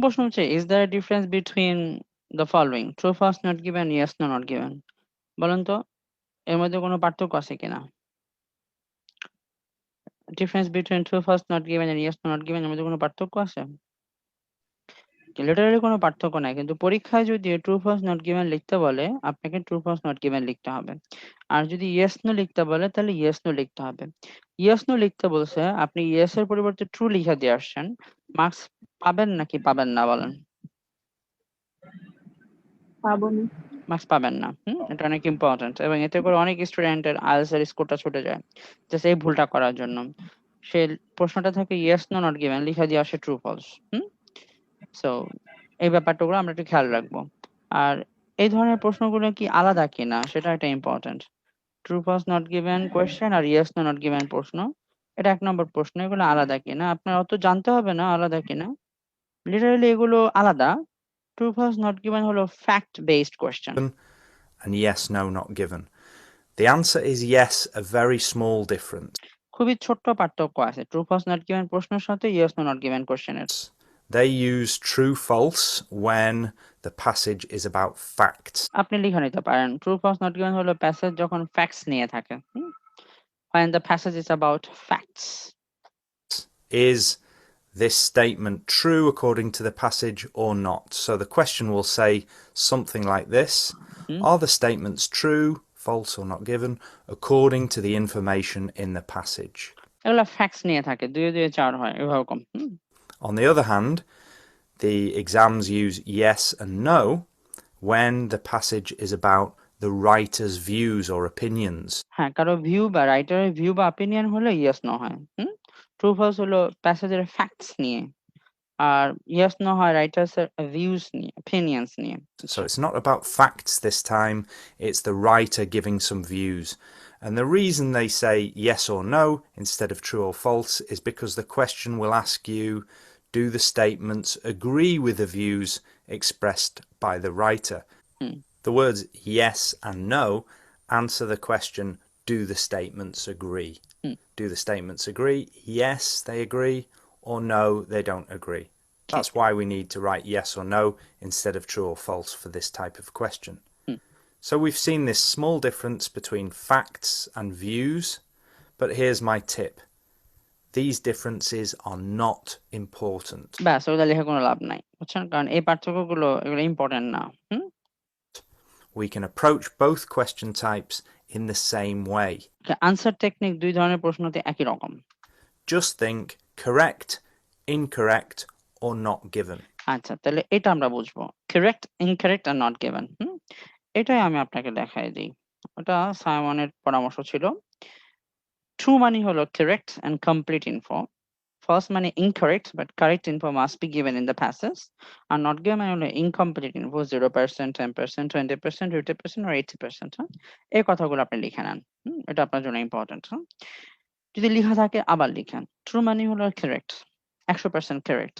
প্রশ্ন হচ্ছে, is there a difference between the following? True, false, not given, yes, no, not given. বলেন তো এর মধ্যে কোনো পার্থক্য আছে কিনা? Difference between true, false, not given and yes, no, not given এর মধ্যে কোনো পার্থক্য আছে? লিটারালি কোনো পার্থক্য নাই। কিন্তু পরীক্ষায় যদি ট্রু, ফলস, নট গিভেন লিখতে বলে, আপনাকে ট্রু, ফলস, নট গিভেন লিখতে হবে। আর যদি ইয়েস, নো লিখতে বলে তাহলে ইয়েস, নো লিখতে হবে। ইয়েস, নো লিখতে বলছে, আপনি ইয়েস এর পরিবর্তে ট্রু লিখে দিয়ে আসছেন। মার্কস পাবেন নাকি পাবেন না বলেন? পাবো না। মার্কস পাবেন না। এটা অনেক ইম্পর্টেন্ট এবং এতে করে অনেক স্টুডেন্টের IELTS এর স্কোরটা ছুটে যায়। জাস্ট এই ভুলটা করার জন্য। সে প্রশ্নটা থাকে ইয়েস, নো, নট গিভেন লিখে দিয়ে আসে ট্রু, ফলস। সো এই ব্যাপারটাগুলো আমরা একটু খেয়াল রাখবো। আর এই ধরনের প্রশ্নগুলো কি আলাদা কিনা সেটা একটা important. True, false, not given question আর ইয়েস, নো, নট গিভেন প্রশ্ন, এটা ১ নম্বর প্রশ্ন। এগুলো আলাদা কিনা আপনার অত জানতে হবে না আলাদা কিনা। লিটারালি এগুলো আলাদা। ট্রু, ফলস, নট গিভেন হলো fact based question. And yes, no, not given. The answer is yes, a very small difference. খুবই ছোট্ট পার্থক্য আছে ট্রু, ফলস, নট গিভেন প্রশ্নের সাথে ইয়েস, নো, নট গিভেন কোয়েশ্চেনের। They use true, false when the passage is about facts. আপনি লিখে নিতে পারেন ট্রু, ফলস, নট গিভেন হলো প্যাসেজ যখন ফ্যাক্টস নিয়ে থাকে। When the passage is about facts. Is this statement true according to the passage or not? So the question will say something like this. Are the statements true, false or not given according to the information in the passage? এগুলা facts নিয়ে থাকে ২ ২ ৪ হয় এরকম। On the other hand, the exams use yes and no when the passage is about the writer's views or opinions. হ্যাঁ, কারো view বা রাইটারের view বা opinion হলে ইয়েস, নো হয়। ট্রু, ফলস হলো প্যাসেজের ফ্যাক্টস নিয়ে। আর ইয়েস, নো হয় রাইটার্স এর ভিউজ নিয়ে, অপিনিয়নস নিয়ে। So it's not about facts this time, it's the writer giving some views. And the reason they say yes or no instead of true or false is because the question will ask you, do the statements agree with the views expressed by the writer? The words yes and no answer the question, do the statements agree? Do the statements agree? Yes, they agree, or no, they don't agree. That's why we need to write yes or no instead of true or false for this type of question. So we've seen this small difference between facts and views, but here's my tip. These differences are not important. ব্যাস ওগুলা লিখে কোনো লাভ নাই। বুঝছেন? কারণ এই পার্থক্যগুলো এগুলো important না। We can approach both question types in the same way. Answer technique ২ ধরনের প্রশ্নতে একই রকম। Just think correct, incorrect, or not given. আচ্ছা, তাহলে এটা আমরা বুঝবো। Correct, incorrect R not given. এটাই আমি আপনাকে দেখায় দেই। ওটা সাইমনের পরামর্শ ছিল। ট্রু মানে হলো correct and complete info. False মানে incorrect but correct info must be given in the passage. আর not given মানে হলো incomplete info 0%, 10%, 20%, 50% or 80%। এই কথাগুলো আপনি লিখে নেন। এটা আপনার জন্য ইম্পর্টেন্ট। যদি লিখা থাকে আবার লিখেন। ট্রু মানে হলো কারেক্ট, 100% কারেক্ট।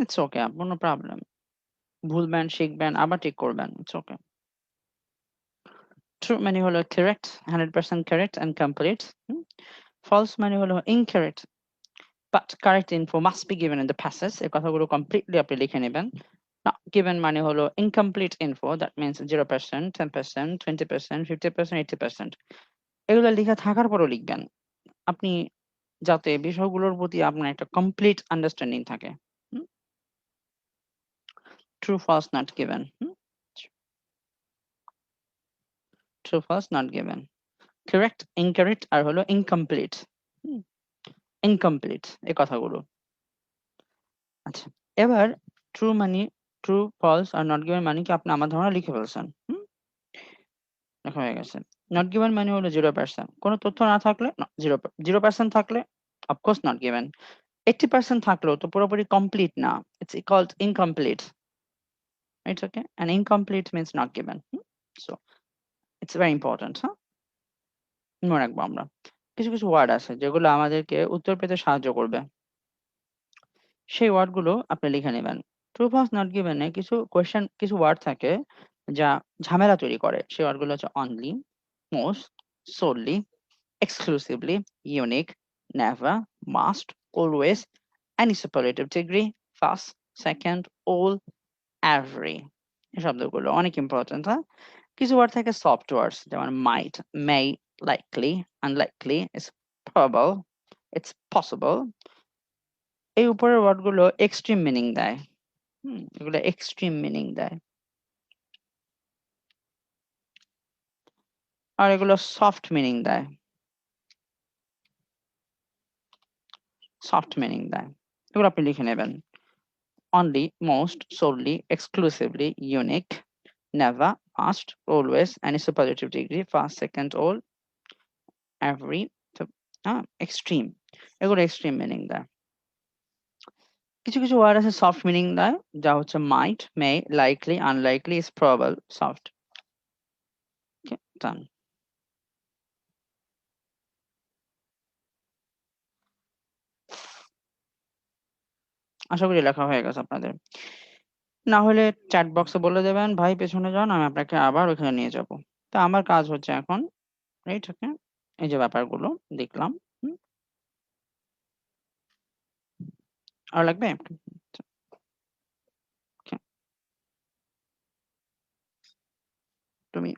ইটস ওকে, কোনো প্রবলেম। ভুলবেন, শিখবেন, আবার ঠিক করবেন। It's okay. ট্রু মানে হলো correct, 100% correct and complete। False মানে হলো incorrect but correct info must be given in the passage। এই কথাগুলো কমপ্লিটলি আপনি লিখে নেবেন। Not given মানে হলো incomplete info, that means 0%, 10%, 20%, 50%, 80%। এগুলো লিখা থাকার পরও লিখবেন। আপনি যাতে বিষয়গুলোর প্রতি আপনার একটা কমপ্লিট আন্ডারস্ট্যান্ডিং থাকে। True, false, not given. True, false, not given. Correct, incorrect আর হলো ইনকমপ্লিট। ইনকমপ্লিট এই কথাগুলো। আচ্ছা, এবার ট্রু মানে ট্রু, ফলস আর নট গিভেন মানে কি আপনি আমার ধারণা লিখে ফেলছেন। লেখা হয়ে গেছে। নট গিভেন মানে হলো 0%। কোন তথ্য না থাকলে 0% থাকলে অফকোর্স নট গিভেন। 80% থাকলেও তো পুরোপুরি কমপ্লিট না। It's called incomplete. It's okay? And incomplete means not given. So it's very important. মনে রাখবো আমরা। কিছু, কিছু ওয়ার্ড আছে যেগুলো আমাদেরকে উত্তর পেতে সাহায্য করবে। সেই ওয়ার্ডগুলো আপনি লিখে নিবেন। True, false, not given a কিছু ওয়ার্ড থাকে যা ঝামেলা তৈরি করে। সেই ওয়ার্ডগুলো হচ্ছে only, most, solely, exclusively, unique, never, must, always, any superlative degree, first, second, all, every। এই শব্দগুলো অনেক ইম্পর্টেন্ট, হ্যাঁ? কিছু ওয়ার্ড থাকে সফট ওয়ার্ডস, যেমন might, may, likely, unlikely, is probable, it's possible। এই উপরের ওয়ার্ডগুলো এক্সট্রিম মিনিং দেয়। এগুলো এক্সট্রিম মিনিং দেয়। আর এগুলো সফট মিনিং দেয়। সফট মিনিং দেয়। এগুলো আপনি লিখে নেবেন। only, most, solely, exclusively, unique, never, must, always, any superlative degree, first, second, all, every, extreme। এগুলো এক্সট্রিম মিনিং দেয়। কিছু কিছু ওয়ার্ড আছে সফট মিনিং দেয়, যা হচ্ছে might, may, likely, unlikely, is probable, soft। Done। আশা করি লেখা হয়ে গেছে আপনাদের। না হলে চ্যাট বক্সে বলে দেবেন, ভাই পেছনে যান, আমি আপনাকে আবার ওখানে নিয়ে যাব। তো আমার কাজ হচ্ছে এখন রাইট, ওকে, এই যে ব্যাপারগুলো দেখলাম। আর লাগবে? Okay, তুমি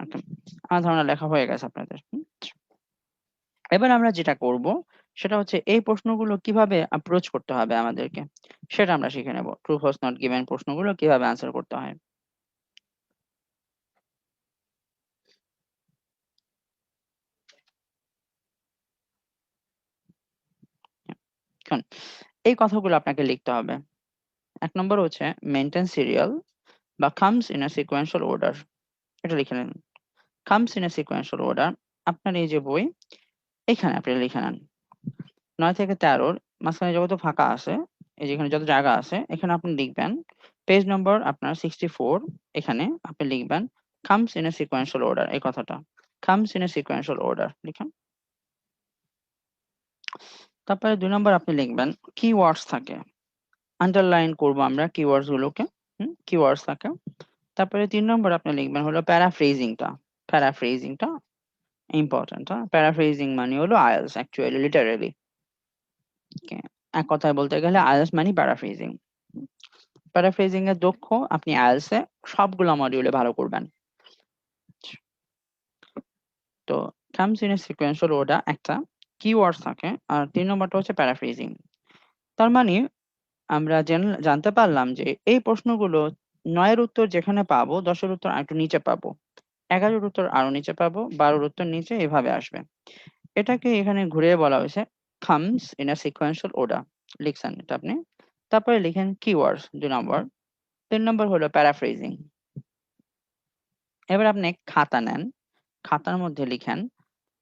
okay, আমার ধারণা লেখা হয়ে গেছে আপনাদের। এবার আমরা যেটা করব সেটা হচ্ছে এই প্রশ্নগুলো কিভাবে অ্যাপ্রোচ করতে হবে আমাদেরকে, সেটা আমরা শিখে নেব। ট্রু ফলস নট গিভেন প্রশ্নগুলো কিভাবে অ্যান্সার করতে হয়। এখন এই কথাগুলো আপনাকে লিখতে হবে। ১ নম্বর হচ্ছে মেইনটেইন সিরিয়াল বা comes in a sequential order। এটা লিখে নেন। comes in a sequential order। আপনার এই যে বই, এখানে আপনি লিখে নেন। ৯ থেকে ১৩ মাঝখানে যত ফাঁকা আছে, এই যে এখানে যত জায়গা আছে, এখানে আপনি লিখবেন পেজ নম্বর আপনার 64, এখানে আপনি লিখবেন comes in a sequential order, এই কথাটা comes in a sequential order লিখেন। তারপরে ২ নম্বর আপনি লিখবেন keywords থাকে, আন্ডারলাইন করব আমরা keywords গুলোকে, keywords থাকে। তারপরে ৩ নম্বর আপনি লিখবেন হলো প্যারাফ্রেজিংটা। প্যারাফ্রেজিংটা ইম্পর্টেন্ট, হ্যাঁ? প্যারাফ্রেজিং মানে হলো IELTS অ্যাকচুয়ালি লিটারেলি। ওকে, এক কথায় বলতে গেলে IELTS মানে প্যারাফ্রেজিং। প্যারাফ্রেজিং এর দক্ষ আপনি IELTS এ সবগুলো মডিউলে ভালো করবেন। তো comes in a sequential order একটা keywords থাকে, আর ৩ নম্বরটা হচ্ছে প্যারাফ্রেজিং। তার মানে আমরা জানতে পারলাম যে এই প্রশ্নগুলো ৯ এর উত্তর যেখানে পাবো, ১০ এর উত্তর আরেকটু নিচে পাবো, ১১ এর উত্তর আরো নিচে পাবো, ১২ এর উত্তর নিচে, এভাবে আসবে। এটাকে এখানে ঘুরিয়ে বলা হয়েছে comes in a sequential order। লিখছেন এটা আপনি। তারপরে লিখেন keywords ২ নম্বর। ৩ নম্বর হলো প্যারাফ্রেজিং। এবার আপনি খাতা নেন, খাতার মধ্যে লিখেন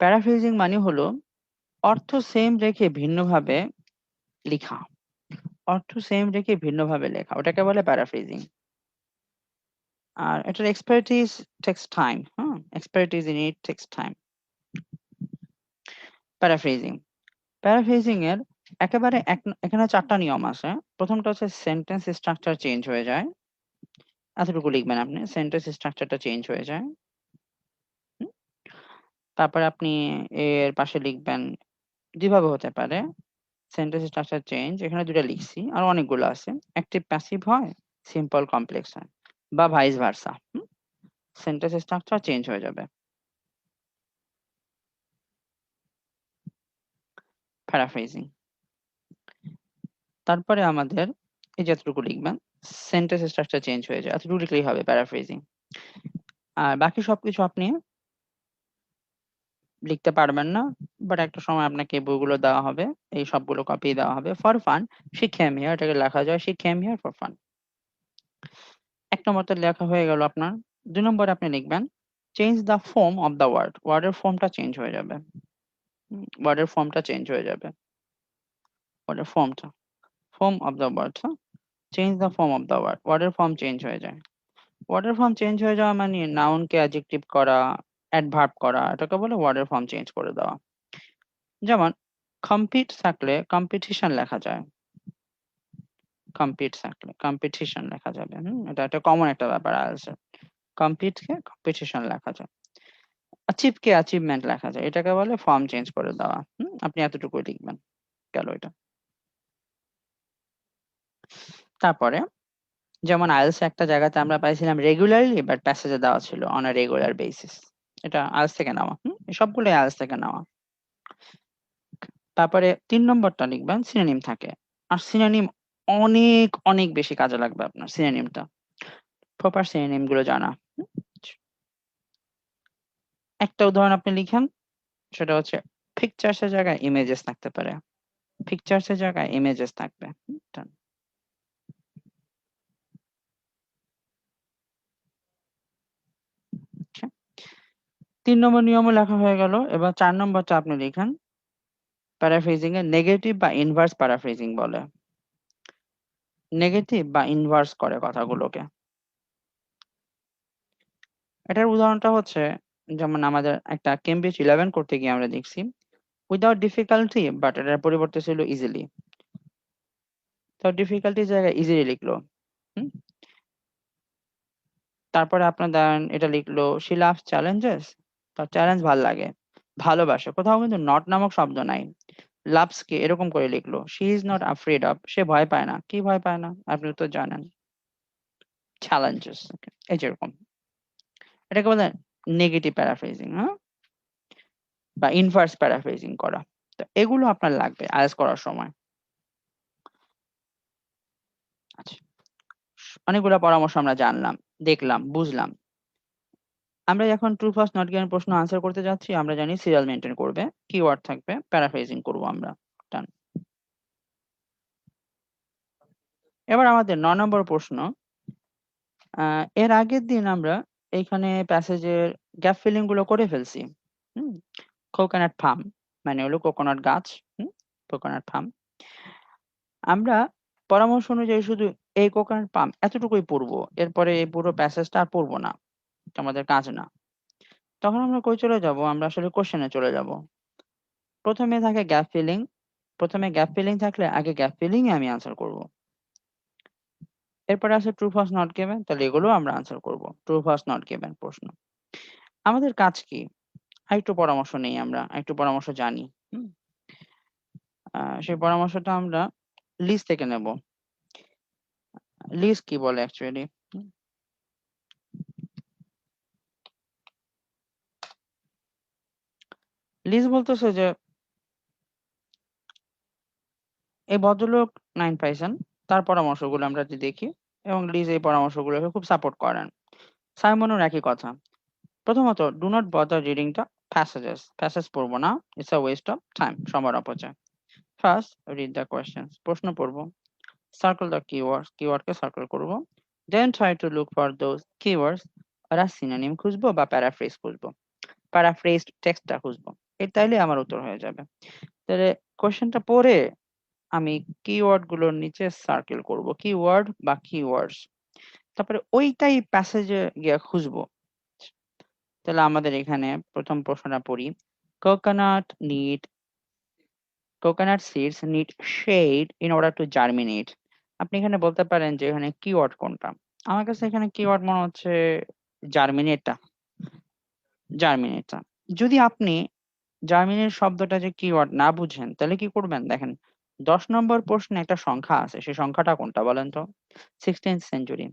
প্যারাফ্রেজিং মানে হলো অর্থ সেম রেখে ভিন্নভাবে লিখা। অর্থ সেম রেখে ভিন্নভাবে লেখা, ওটাকে বলে প্যারাফ্রেজিং। আর এটার expertise takes time, expertise in it takes time. Paraphrasing, paraphrasing এর একেবারে এখানে ৪টা নিয়ম আছে। প্রথমটা হচ্ছে সেন্টেন্স স্ট্রাকচার চেঞ্জ হয়ে যায়, এতটুকু লিখবেন আপনি, সেন্টেন্স স্ট্রাকচারটা চেঞ্জ হয়ে যায়। হুম? তারপরে আপনি এর পাশে লিখবেন যেভাবে হতে পারে সেন্টেন্স স্ট্রাকচার চেঞ্জ, এখানে ২টা লিখছি, আর অনেকগুলো আছে। অ্যাক্টিভ প্যাসিভ হয়, সিম্পল কমপ্লেক্স হয়, বা vice versa. Sentence structure change হয়ে যাবে। প্যারাফ্রেজিং। তারপরে আমাদের এই যে এতটুকু লিখবেন, সেন্টেন্স স্ট্রাকচার চেঞ্জ হয়ে যায়, এতটুকু লিখলেই হবে প্যারাফ্রেজিং। আর বাকি সবকিছু আপনি লিখতে পারবেন না, বাট একটা সময় আপনাকে এই বইগুলো দেওয়া হবে, এই সবগুলো কপি দেওয়া হবে for fun. She came here, এটাকে লেখা যায় she came here for fun. ১ নম্বরটা লেখা হয়ে গেল আপনার। ২ নম্বরে আপনি লিখবেন change the form of the word, ওয়ার্ডের ফর্মটা চেঞ্জ হয়ে যাবে। ওয়ার্ডের ফর্মটা চেঞ্জ হয়ে যাবে, ওয়ার্ডের ফর্মটা, form of the word, change the form of the word, ওয়ার্ডের ফর্ম চেঞ্জ হয়ে যায়। ওয়ার্ডের ফর্ম চেঞ্জ হয়ে যাওয়া মানে নাউনকে অ্যাডজেক্টিভ করা, অ্যাডভার্ব করা, এটাকে বলে ওয়ার্ডের ফর্ম চেঞ্জ করে দেওয়া। যেমন কম্পিট থাকলে কম্পিটিশন লেখা যায়, কম্পিট থাকলে কম্পিটিশন লেখা যাবে। এটা একটা কমন একটা ব্যাপার আছে, কম্পিটকে কম্পিটিশন লেখা যায়, অ্যাচিভকে অ্যাচিভমেন্ট লেখা যায়, এটাকে বলে ফর্ম চেঞ্জ করে দেওয়া। আপনি এতটুকুই লিখবেন, গেল এটা। তারপরে যেমন আইএলস একটা জায়গাতে আমরা পাইছিলাম রেগুলারলি, বাট প্যাসেজে দেওয়া ছিল অন আ রেগুলার বেসিস, এটা আইএলস থেকে নেওয়া, সবগুলো আইএলস থেকে নেওয়া। তারপরে 3 নম্বরটা লিখবেন সিনোনিম থাকে, আর সিনোনিম অনেক অনেক বেশি কাজে লাগবে আপনার সিনোনিমটা, প্রপার সিনোনিম গুলো জানা। একটা উদাহরণ আপনি লিখেন, সেটা হচ্ছে পিকচার্স এর জায়গায় ইমেজেস থাকতে পারে, পিকচার্স এর জায়গায় ইমেজেস থাকবে। done। আচ্ছা, 3 নম্বর নিয়মও লেখা হয়ে গেল। এবার 4 নম্বরটা আপনি লিখেন, প্যারাফ্রেজিং এর নেগেটিভ বা ইনভার্স প্যারাফ্রেজিং বলে, নেগেটিভ বা ইনভার্স করে কথাগুলোকে। এটার উদাহরণটা হচ্ছে, যেমন আমাদের একটা কেমব্রিজ 11 করতে গিয়ে আমরা দেখছি উইদাউট ডিফিকাল্টি, বাট এটার পরিবর্তে ছিল ইজিলি, তো ডিফিকাল্টির জায়গায় ইজিলি লিখলো। হুম? তারপরে আপনার দেন এটা লিখলো শি লাভস চ্যালেঞ্জেস, তার চ্যালেঞ্জ ভাল লাগে, ভালোবাসে, কোথাও কিন্তু নট নামক শব্দ নাই, লাভস কে এরকম করে লিখলো, she is not afraid of, সে ভয় পায় না, কি ভয় পায় না আপনি তো জানেন, চ্যালেঞ্জেস, এই যেরকম, এটাকে বলে নেগেটিভ প্যারাফ্রেজিং, বা ইনভার্স প্যারাফ্রেজিং করা। তো এগুলো আপনার লাগবে আইএলটিএস করার সময়। আচ্ছা, অনেকগুলো পরামর্শ আমরা জানলাম, দেখলাম, বুঝলাম। আমরা এখন ট্রু ফালস নট গিভেন প্রশ্ন আনসার করতে যাচ্ছি। আমরা জানি সিরিয়াল মেনটেন করবে, কিওয়ার্ড থাকবে, প্যারাফ্রেজিং করব আমরা। Done। এবার আমাদের 9 নম্বর প্রশ্ন। এর আগের দিন আমরা এইখানে প্যাসেজের গ্যাপ ফিলিং গুলো করে ফেলছি। কোকোনাট ফার্ম মানে হলো কোকোনাট গাছ, কোকোনাট ফার্ম। আমরা পরামর্শ অনুযায়ী শুধু এই কোকোনাট পাম এতটুকুই পড়বো, এরপরে এই পুরো প্যাসেজটা আর পড়বো না, এটা আমাদের কাজ না। তখন আমরা কই চলে যাব, আমরা আসলে কোশ্চেনে চলে যাব। প্রথমে থাকে গ্যাপ ফিলিং, প্রথমে গ্যাপ ফিলিং থাকলে আগে গ্যাপ ফিলিং এ আমি আনসার করব। এরপরে আছে ট্রু ফালস নট গিভেন, তাহলে এগুলো আমরা আনসার করব, ট্রু ফালস নট গিভেন প্রশ্ন। আমাদের কাজ কি, একটু পরামর্শ নেই, আমরা একটু পরামর্শ জানি। হুম? সেই পরামর্শটা আমরা লিস্ট থেকে নেব। লিস্ট কি বলে অ্যাকচুয়ালি, লিস্ট বলতেছে যে এই ভদ্রলোক 9 পাইছেন, তার পরামর্শগুলো আমরা যদি দেখি, এবং লিজ এই পরামর্শগুলোকে খুব সাপোর্ট করেন। সাইমনও একই কথা। প্রথমত, do not bother reading the passages, passage পড়বো না, it's a waste of time, সময়ের অপচয়। ফার্স্ট রিড দ্য কোয়েশ্চেন্স, প্রশ্ন পড়বো, সার্কেল দ্য কিওয়ার্ডস, কিওয়ার্ডকে সার্কেল করব, then try to look for those keywords, আর সিনোনিম খুঁজবো বা প্যারাফ্রেজ খুঁজবো, প্যারাফ্রেজড টেক্সটটা খুঁজবো, তাইলে আমার উত্তর হয়ে যাবে। তাহলে কোয়েশ্চেনটা পড়ে আমি কিওয়ার্ড গুলোর নিচে সার্কেল করব, কিওয়ার্ড বা কিওয়ার্ডস, তারপরে ওইটাই প্যাসেজে গিয়ে খুঁজবো। তাহলে আমাদের এখানে প্রথম প্রশ্নটা পড়ি, coconut need, coconut seeds need shade in order to germinate. আপনি এখানে বলতে পারেন যে এখানে কিওয়ার্ড কোনটা, আমার কাছে এখানে কিওয়ার্ড মনে হচ্ছে জার্মিনেটটা, জার্মিনেটটা। যদি আপনি জার্মিনের শব্দটা যে কিওয়ার্ড না বুঝেন, তাহলে কি করবেন দেখেন, 10 নম্বর প্রশ্নে একটা সংখ্যা আছে, সেই সংখ্যাটা কোনটা বলেন তো, 16th সেঞ্চুরি।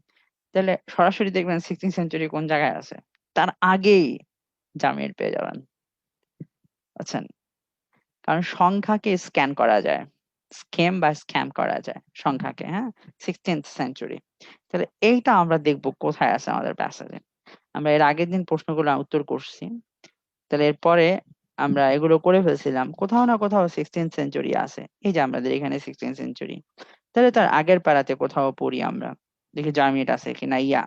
তাহলে সরাসরি দেখবেন 16th সেঞ্চুরি কোন জায়গায় আছে, তার আগেই জার্মিনেট পেয়ে যাবেন, বুঝছেন? কারণ সংখ্যাকে স্ক্যান করা যায়, স্ক্যাম বা স্ক্যাম করা যায় সংখ্যাকে, হ্যাঁ, 16th সেঞ্চুরি। তাহলে এইটা আমরা দেখব কোথায় আছে আমাদের প্যাসেজে। আমরা এর আগের দিন প্রশ্নগুলো উত্তর করছি, তাহলে এরপরে আমরা এগুলো করে ফেলছিলাম, কোথাও না কোথাও 16th সেঞ্চুরি আছে, এই যে আমাদের এখানে 16th সেঞ্চুরি। তাহলে তার আগের পাড়াতে কোথাও পড়ি আমরা, দেখি জার্মিনেট আছে কিনা, ইয়া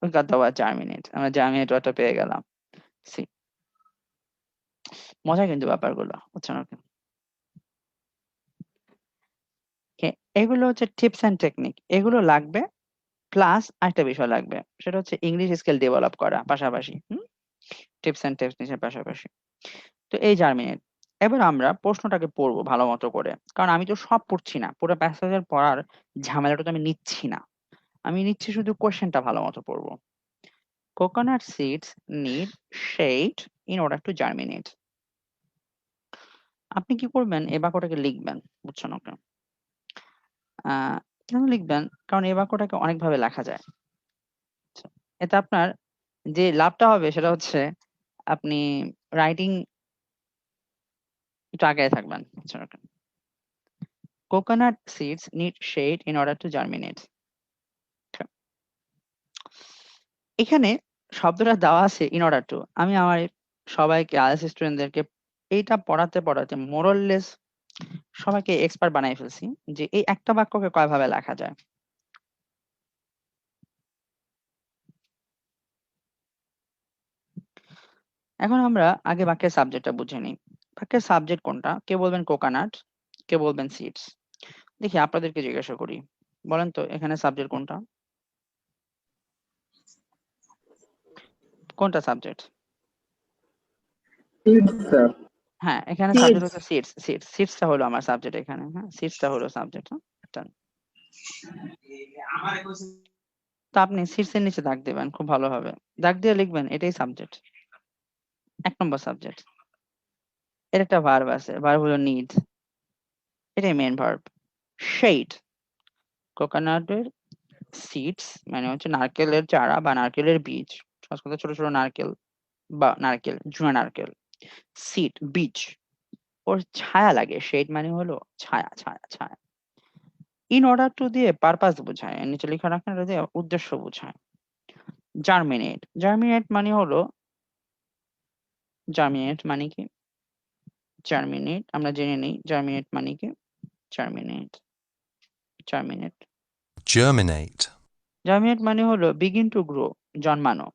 we got the word germinate, আমরা জার্মিনেট ওয়ার্ডটা পেয়ে গেলাম। See, মজা কিন্তু ব্যাপারগুলো, বুঝছেন? ওকে, এগুলো হচ্ছে টিপস অ্যান্ড টেকনিক, এগুলো লাগবে। প্লাস আরেকটা বিষয় লাগবে, সেটা হচ্ছে ইংলিশ স্কিল ডেভেলপ করা পাশাপাশি, টিপস অ্যান্ড টেকনিক্সের পাশাপাশি। তো এই জার্মিনেট, এবার আমরা প্রশ্নটাকে পড়বো ভালো মতো করে, কারণ আমি তো সব পড়ছি না, পুরো প্যাসেজের পড়ার ঝামেলাটা তো আমি নিচ্ছি না, আমি নিচ্ছি শুধু কোশ্চেনটা ভালো মতো পড়বো। Coconut seeds need shade in order to germinate. আপনি কি করবেন, এই বাক্যটাকে লিখবেন, বুঝছেন? ওকে, কেন লিখবেন? কারণ এই বাক্যটাকে অনেকভাবে লেখা যায়। আচ্ছা, এতে আপনার যে লাভটা হবে সেটা হচ্ছে আপনি রাইটিং একটু আগায় থাকবেন, বুঝছেন? Okay, coconut seeds need shade in order to germinate. এখানে শব্দটা দেওয়া আছে ইন অর্ডার টু। আমি আমার সবাইকে, আইএলটিএস স্টুডেন্টদেরকে এইটা পড়াতে পড়াতে মোরললেস সবাইকে এক্সপার্ট বানাই ফেলছি যে এই একটা বাক্যকে কয়ভাবে লেখা যায়। এখন আমরা আগে বাক্যের সাবজেক্টটা বুঝে নিই। বাক্যের সাবজেক্ট কোনটা? কে বলবেন কোকোনাট, কে বলবেন সিডস। দেখি আপনাদেরকে জিজ্ঞাসা করি, বলেন তো এখানে সাবজেক্ট কোনটা? কোনটা সাবজেক্ট? Seeds, sir. হ্যাঁ, এখানে সাবজেক্ট Seeds. হচ্ছে সিডস। সিডসটা হলো আমার সাবজেক্ট এখানে, হ্যাঁ, সিডসটা হলো সাবজেক্ট। তো আপনি সিডসের নিচে দাগ দিবেন, খুব ভালো হবে। দাগ দিয়ে লিখবেন এটাই সাবজেক্ট, ১ নম্বর সাবজেক্ট। এর একটা ভার্ব আছে, ভার্ব হলো নিড, এটাই মেইন ভার্ব। শেড, কোকোনাটের সিডস মানে হচ্ছে নারকেলের চারা বা নারকেলের বীজ, সংস্কৃত ছোট ছোট নারকেল বা নারকেল, ঝুনা নারকেল। সিড, বীজ, ওর ছায়া লাগে, শেড মানে হলো ছায়া, ছায়া, ছায়া। ইন অর্ডার টু দিয়ে পারপাস বোঝায়, এর নিচে লেখা রাখেন, এটা দিয়ে উদ্দেশ্য বোঝায়। জার্মিনেট, জার্মিনেট মানে হলো, জার্মিনেট মানে কি? জার্মিনেট আমরা জেনে নেই, জার্মিনেট মানে কি? Germinate, germinate, Germinate. জার্মিনেট মানে হলো বিগিন টু গ্রো, জন্মানো,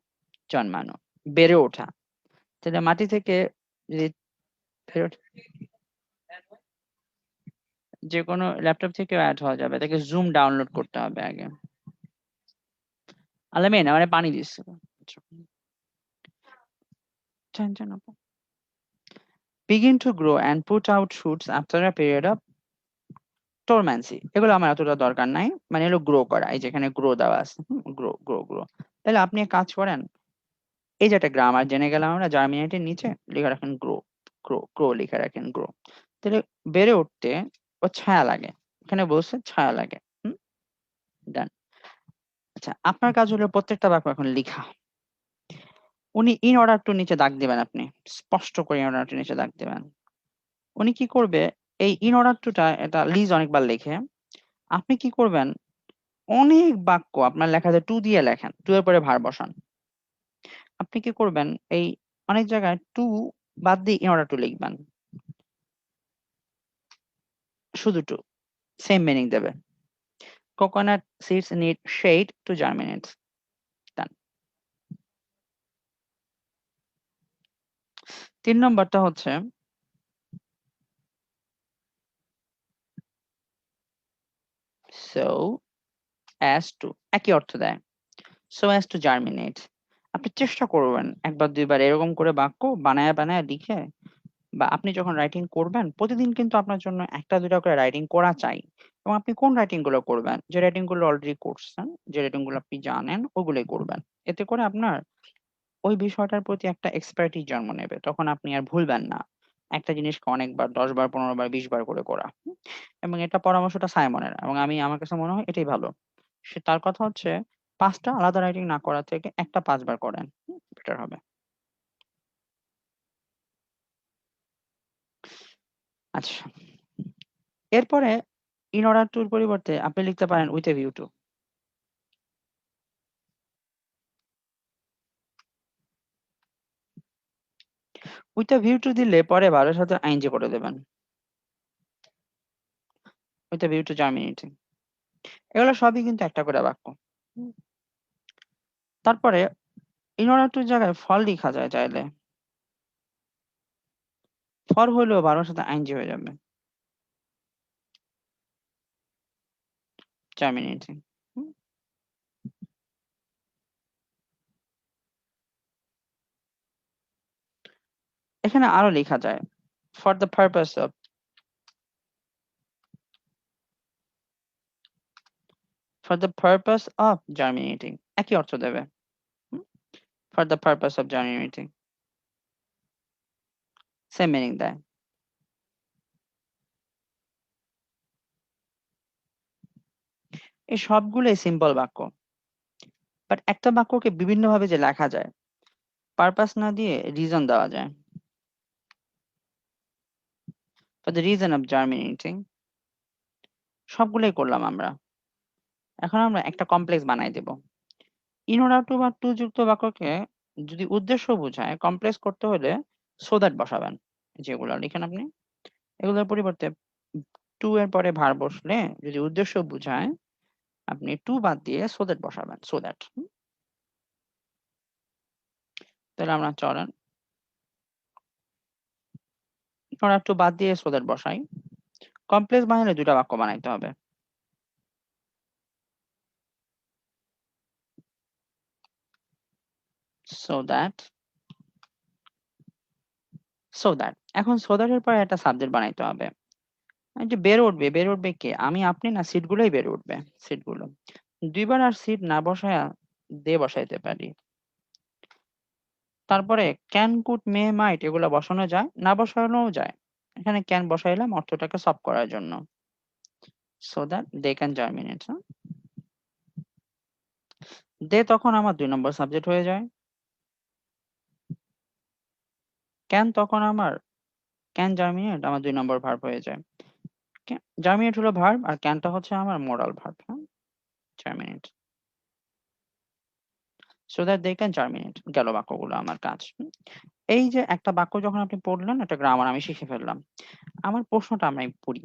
জন্মানো, বেড়ে ওঠা। তাহলে মাটি থেকে যদি বেড়ে ওঠে, যে কোনো ল্যাপটপ থেকে অ্যাড হওয়া যাবে, তাকে জুম ডাউনলোড করতে হবে আগে। আলামিন আমারে পানি দিচ্ছে। Begin to grow and put out shoots after a period of dormancy. এগুলো আমার এতটা দরকার নাই, মানে হলো গ্রো করা, এই যেখানে গ্রো দেওয়া আছে, গ্রো গ্রো গ্রো। তাহলে আপনি এক কাজ করেন, এই যে একটা গ্রামার জেনে গেলাম আমরা, জার্মিনেটের নিচে লিখে রাখেন গ্রো, গ্রো গ্রো লিখে রাখেন গ্রো। তাহলে বেড়ে উঠতে ও ছায়া লাগে, এখানে বলছে ছায়া লাগে। ডান। আচ্ছা, আপনার কাজ হলো প্রত্যেকটা বাক্য এখন লিখা। উনি ইন অর্ডার টু নিচে দাগ দিবেন, আপনি স্পষ্ট করে ইন অর্ডার টু নিচে দাগ দিবেন। উনি কি করবে, এই ইন অর্ডার টুটা, এটা লিজ অনেকবার লেখে, আপনি কি করবেন, অনেক বাক্য আপনার লেখাতে টু দিয়ে লেখেন, টু এর পরে ভার বসান। আপনি কি করবেন, এই অনেক জায়গায় টু বাদ দিয়ে ইন অর্ডার টু লিখবেন, শুধু টু, সেম মিনিং দেবে। Coconut seeds need shade to germinate. Done. ৩ নম্বরটা হচ্ছে সো অ্যাজ টু, একই অর্থ দেয়, সো অ্যাজ টু জার্মিনেট। আপনি চেষ্টা করবেন একবার দুইবার এরকম করে বাক্য বানায় বানায় লিখে, বা আপনি যখন রাইটিং করবেন প্রতিদিন কিন্তু আপনার জন্য একটা দুইটা করে রাইটিং করা চাই। এবং আপনি কোন রাইটিং গুলো করবেন, যে রাইটিং গুলো অলরেডি করছেন, যে রাইটিং গুলো আপনি জানেন ওগুলোই করবেন। এতে করে আপনার ওই বিষয়টার প্রতি একটা এক্সপার্টিস জন্ম নেবে, তখন আপনি আর ভুলবেন না একটা জিনিসকে অনেকবার, ১০ বার, ১৫ বার, ২০ বার করে করা। এবং এটা পরামর্শটা সাইমনের, এবং আমার কাছে মনে হয় এটাই ভালো। সে তার কথা হচ্ছে ৫টা আলাদা রাইটিং না করা থেকে একটা ৫ বার করেন, বেটার হবে। আচ্ছা, এরপরে ইন অর্ডার টুর পরিবর্তে আপনি লিখতে পারেন with a view to. With a view to দিলে পরে ভালোর সাথে আইনজি করে দেবেন, উইথ এ ভিউ টু জার্মিনেটিং। এগুলো সবই কিন্তু একটা করে বাক্য। তারপরে ইন অর্ডার টুর জায়গায় ফল লিখা যায় চাইলে। ফর হলেও 12 সাথে আইনজি হয়ে যাবে, জার্মিনেটিং। এখানে আরো লেখা যায় for the purpose of, for the purpose of germinating, একই অর্থ দেবে। For the purpose of germinating same meaning দেয়। এই সবগুলোই সিম্পল বাক্য, বাট একটা বাক্যকে বিভিন্ন ভাবে যে লেখা যায়, পারপাস না দিয়ে রিজন দেওয়া যায়। ফর দ্য রিজন অফ জার্মিনেটিং সবগুলোই করলাম আমরা। এখন আমরা একটা কমপ্লেক্স বানাই দেব। ইন অর্ডার টু বা টু যুক্ত বাক্যকে যদি উদ্দেশ্য বোঝায় কমপ্লেক্স করতে হলে সো দ্যাট বসাবেন, যেগুলো লিখেন আপনি। এগুলোর পরিবর্তে টু এর পরে ভার বসলে যদি উদ্দেশ্য বোঝায় আপনি টু বাদ দিয়ে সো দ্যাট বসাবেন, সো দ্যাট। তাহলে আমরা চলেন অর্ডার টু বাদ দিয়ে সো দ্যাট বসাই। কমপ্লেক্স বানালে দুটা বাক্য বানাইতে হবে। So that, so that. এখন সো দ্যাট এর পরে একটা সাবজেক্ট বানাইতে হবে। এই যে বের উঠবে, বের উঠবে কে? আমি, আপনি না, সিটগুলোই বের উঠবে, সিটগুলো। দুইবার আর সিট না বসায়া দে বসাইতে পারি। তারপরে ক্যান, কুড, মে, মাইট এগুলো বসানো যায়, না বসানোও যায়। এখানে ক্যান বসাইলাম অর্থটাকে সলভ করার জন্য, so that they can germinate. They তখন আমার 2 নম্বর সাবজেক্ট হয়ে যায়। ক্যান তখন আমার, ক্যান জার্মিনেট আমার 2 নম্বর ভার্ব হয়ে যায়। জার্মিনেট হলো ভার্ব আর ক্যানটা হচ্ছে আমার মোরাল ভার্ব। হ্যাঁ, germinate, so that they can germinate গেল বাক্যগুলো আমার কাজ। এই যে একটা বাক্য যখন আপনি পড়লেন, একটা গ্রামার আমি শিখে ফেললাম। আমার প্রশ্নটা আমি পড়ি।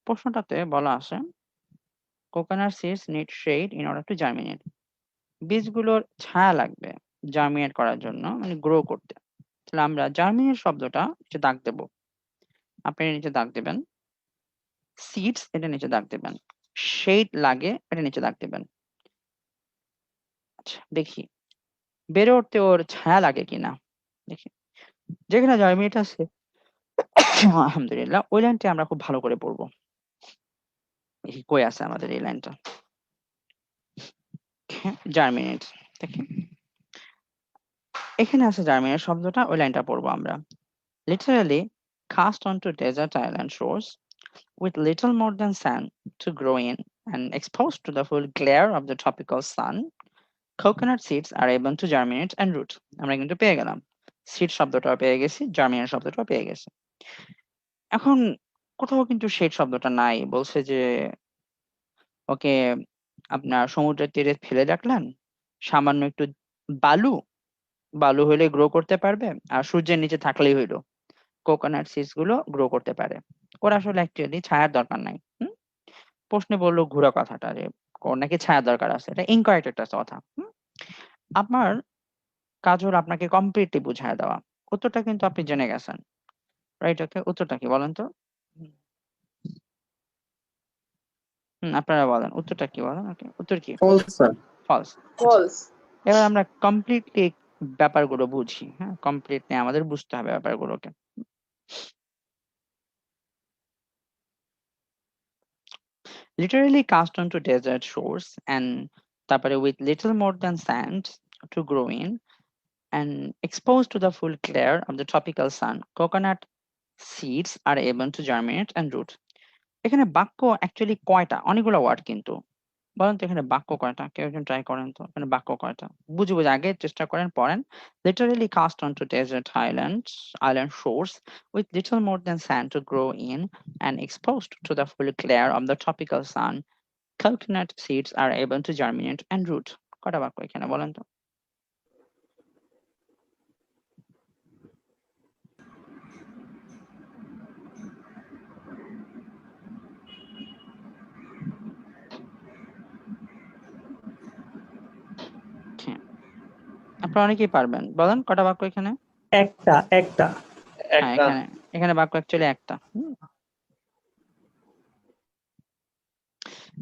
প্রশ্নটাতে বলা আছে coconut seeds need shade in order to germinate. বীজগুলোর ছায়া লাগবে জার্মিনেট করার জন্য, মানে গ্রো করতে। তাহলে আমরা জার্মিনেট শব্দটা নিচে দাগ দেব, আপনি নিচে দাগ দেবেন। সিডস এটা নিচে দাগ দেবেন। শেড লাগে এটা নিচে দাগ দেবেন। আচ্ছা দেখি বেড়ে উঠতে ওর ছায়া লাগে কিনা। দেখি যেখানে জার্মিনেট আছে আলহামদুলিল্লাহ ওই লাইনটা আমরা খুব ভালো করে পড়বো। দেখি কই আছে আমাদের এই লাইনটা। জার্মিনেট, দেখি এখানে আছে জার্মিনেট শব্দটা, ওই লাইনটা পড়বো আমরা। Literally cast onto desert island shores with little more than sand to grow in and exposed to the full glare of the tropical sun, coconut seeds are able to germinate and root. আমরা কিন্তু পেয়ে গেলাম, seed শব্দটাও পেয়ে গেছি, germinate শব্দটাও পেয়ে গেছি। এখন কোথাও কিন্তু শেড শব্দটা নাই। বলছে যে ওকে আপনার সমুদ্রের তীরে ফেলে রাখলেন, সামান্য একটু বালু, বালু হলে গ্রো করতে পারবে, আর সূর্যের নিচে থাকলেই হইলো কোকোনাট সিডস গুলো গ্রো করতে পারে। ওর আসলে অ্যাকচুয়ালি ছায়ার দরকার নাই। প্রশ্নে বললো ঘুরা কথাটা যে ওর নাকি ছায়ার দরকার আছে, এটা ইনকারেক্ট একটা কথা। আমার কাজ হলো আপনাকে কমপ্লিটলি বুঝায় দেওয়া। উত্তরটা কিন্তু আপনি জেনে গেছেন, রাইট? ওকে, উত্তরটা কি বলেন তো? আপনারা বলেন উত্তরটা কি, বলেন। ওকে, উত্তর কি? False sir. ফলস। ফলস। এবার আমরা কমপ্লিটলি ব্যাপারগুলো বুঝি। হ্যাঁ, কমপ্লিটলি আমাদের বুঝতে হবে ব্যাপারগুলোকে। Literally cast onto desert shores and তারপরে with little more than sand to grow in and exposed to the full glare of the tropical sun, coconut seeds are able to germinate and root. এখানে বাক্য actually কয়টা? অনেকগুলো word কিন্তু। বলেন তো এখানে বাক্য কয়টা? কেউ একজন ট্রাই করেন তো, এখানে বাক্য কয়টা? বুঝে আগে চেষ্টা করেন, পড়েন। Literally cast onto desert island shores with little more than sand to grow in and exposed to the full glare of the tropical sun, coconut seeds are able to germinate and root. কয়টা বাক্য এখানে বলেন তো? হ্যাঁ, আপনারা অনেকেই পারবেন, বলেন কয়টা বাক্য এখানে? একটা একটা হ্যাঁ, এখানে এখানে বাক্য অ্যাকচুয়ালি একটা।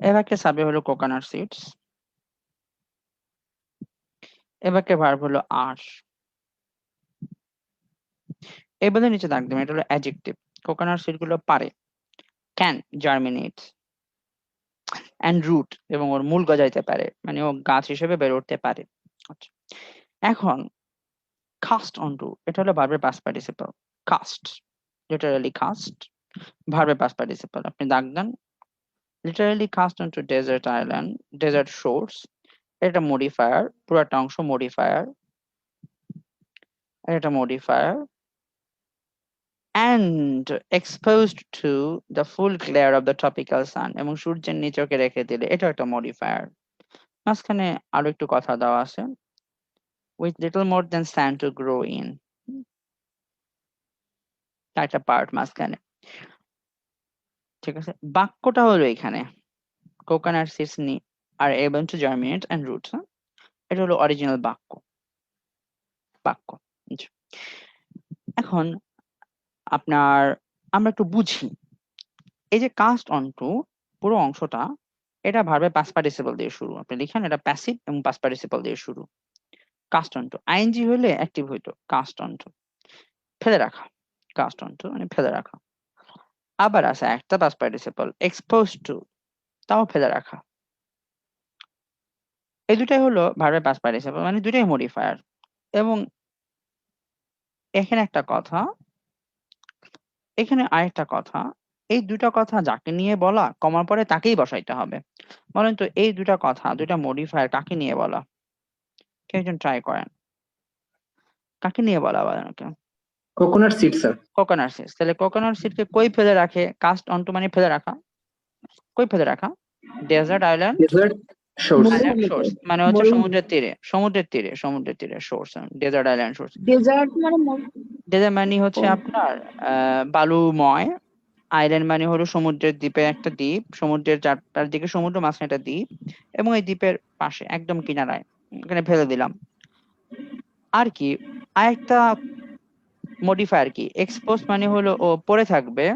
এ বাক্যের সাবজেক্ট হলো কোকোনাট সিডস। এ বাক্যের ভার্ব হলো আর। এই বলে নিচে দাগ দেবেন, এটা হলো অ্যাডজেক্টিভ। কোকোনাট সিড গুলো পারে, ক্যান জার্মিনেট অ্যান্ড রুট, এবং ওর মূল গজাইতে পারে, মানে ও গাছ হিসেবে বেড়ে উঠতে পারে। আচ্ছা, এখন কাস্ট অনটু, এটা হলো ভার্বের past participle. Cast, literally cast, ভার্বের পাস্ট পার্টিসিপল। আপনি দাগ দেন, literally cast onto desert island, desert shores, এটা মডিফায়ার, পুরোটা অংশ মডিফায়ার, এটা modifier. and exposed to the full glare of the tropical sun, এবং সূর্যের নিচে ওকে রেখে দিলে, এটা একটা মডিফায়ার। মাঝখানে আরো একটু কথা দেওয়া আছে, with little more than sand to grow in, একটা পার্ট মাঝখানে। ঠিক আছে, বাক্যটা হলো এখানে coconut seeds are able to germinate and root, এটা হলো অরিজিনাল বাক্য। আচ্ছা, এখন আপনার আমরা একটু বুঝি, এই যে কাস্ট অনটু পুরো অংশটা, এটা ভার্বের পাস্ট পার্টিসিপল দিয়ে শুরু। আপনি লিখেন এটা প্যাসিভ এবং পাস্ট পার্টিসিপল দিয়ে শুরু। কাস্ট অনটু, আইএনজি হলে অ্যাক্টিভ হইতো, কাস্ট অনটু ফেলে রাখা, কাস্ট অনটু মানে ফেলে রাখা। আবার আছে একটা পাস্ট পার্টিসিপল এক্সপোজ টু, তাও ফেলে রাখা। এই দুটাই হলো ভার্বের পাস্ট পার্টিসিপল, মানে দুটাই মডিফায়ার। এবং এখানে একটা কথা, এখানে আরেকটা কথা, এই দুটা কথা যাকে নিয়ে বলা কমার পরে তাকেই বসাইতে হবে। বলেন তো এই দুটা কথা, দুটা মডিফায়ার কাকে নিয়ে বলা? কেউ একজন ট্রাই করেন, কাকে নিয়ে বলা বলেন okay? Coconut seed sir. Coconut seeds. তাহলে কোকোনাট সিডকে কই ফেলে রাখে? কাস্ট অনটু মানে ফেলে রাখা। কই ফেলে রাখা? Desert island desert shores. Shores, মানে হচ্ছে সমুদ্রের তীরে, সমুদ্রের তীরে, সমুদ্রের তীরে shores, desert island shores. Desert মানে ডেজার্ট মানে হচ্ছে আপনার বালুময়, আইল্যান্ড মানে হলো সমুদ্রের দ্বীপে একটা দ্বীপ, সমুদ্রের চারদিকে সমুদ্র, মাঝখানে একটা দ্বীপ, এবং এই দ্বীপের পাশে একদম কিনারায় এখানে ফেলে দিলাম। আর কি আরেকটা মডিফায়ার কি? এক্সপোজ মানে হলো ও পড়ে থাকবে,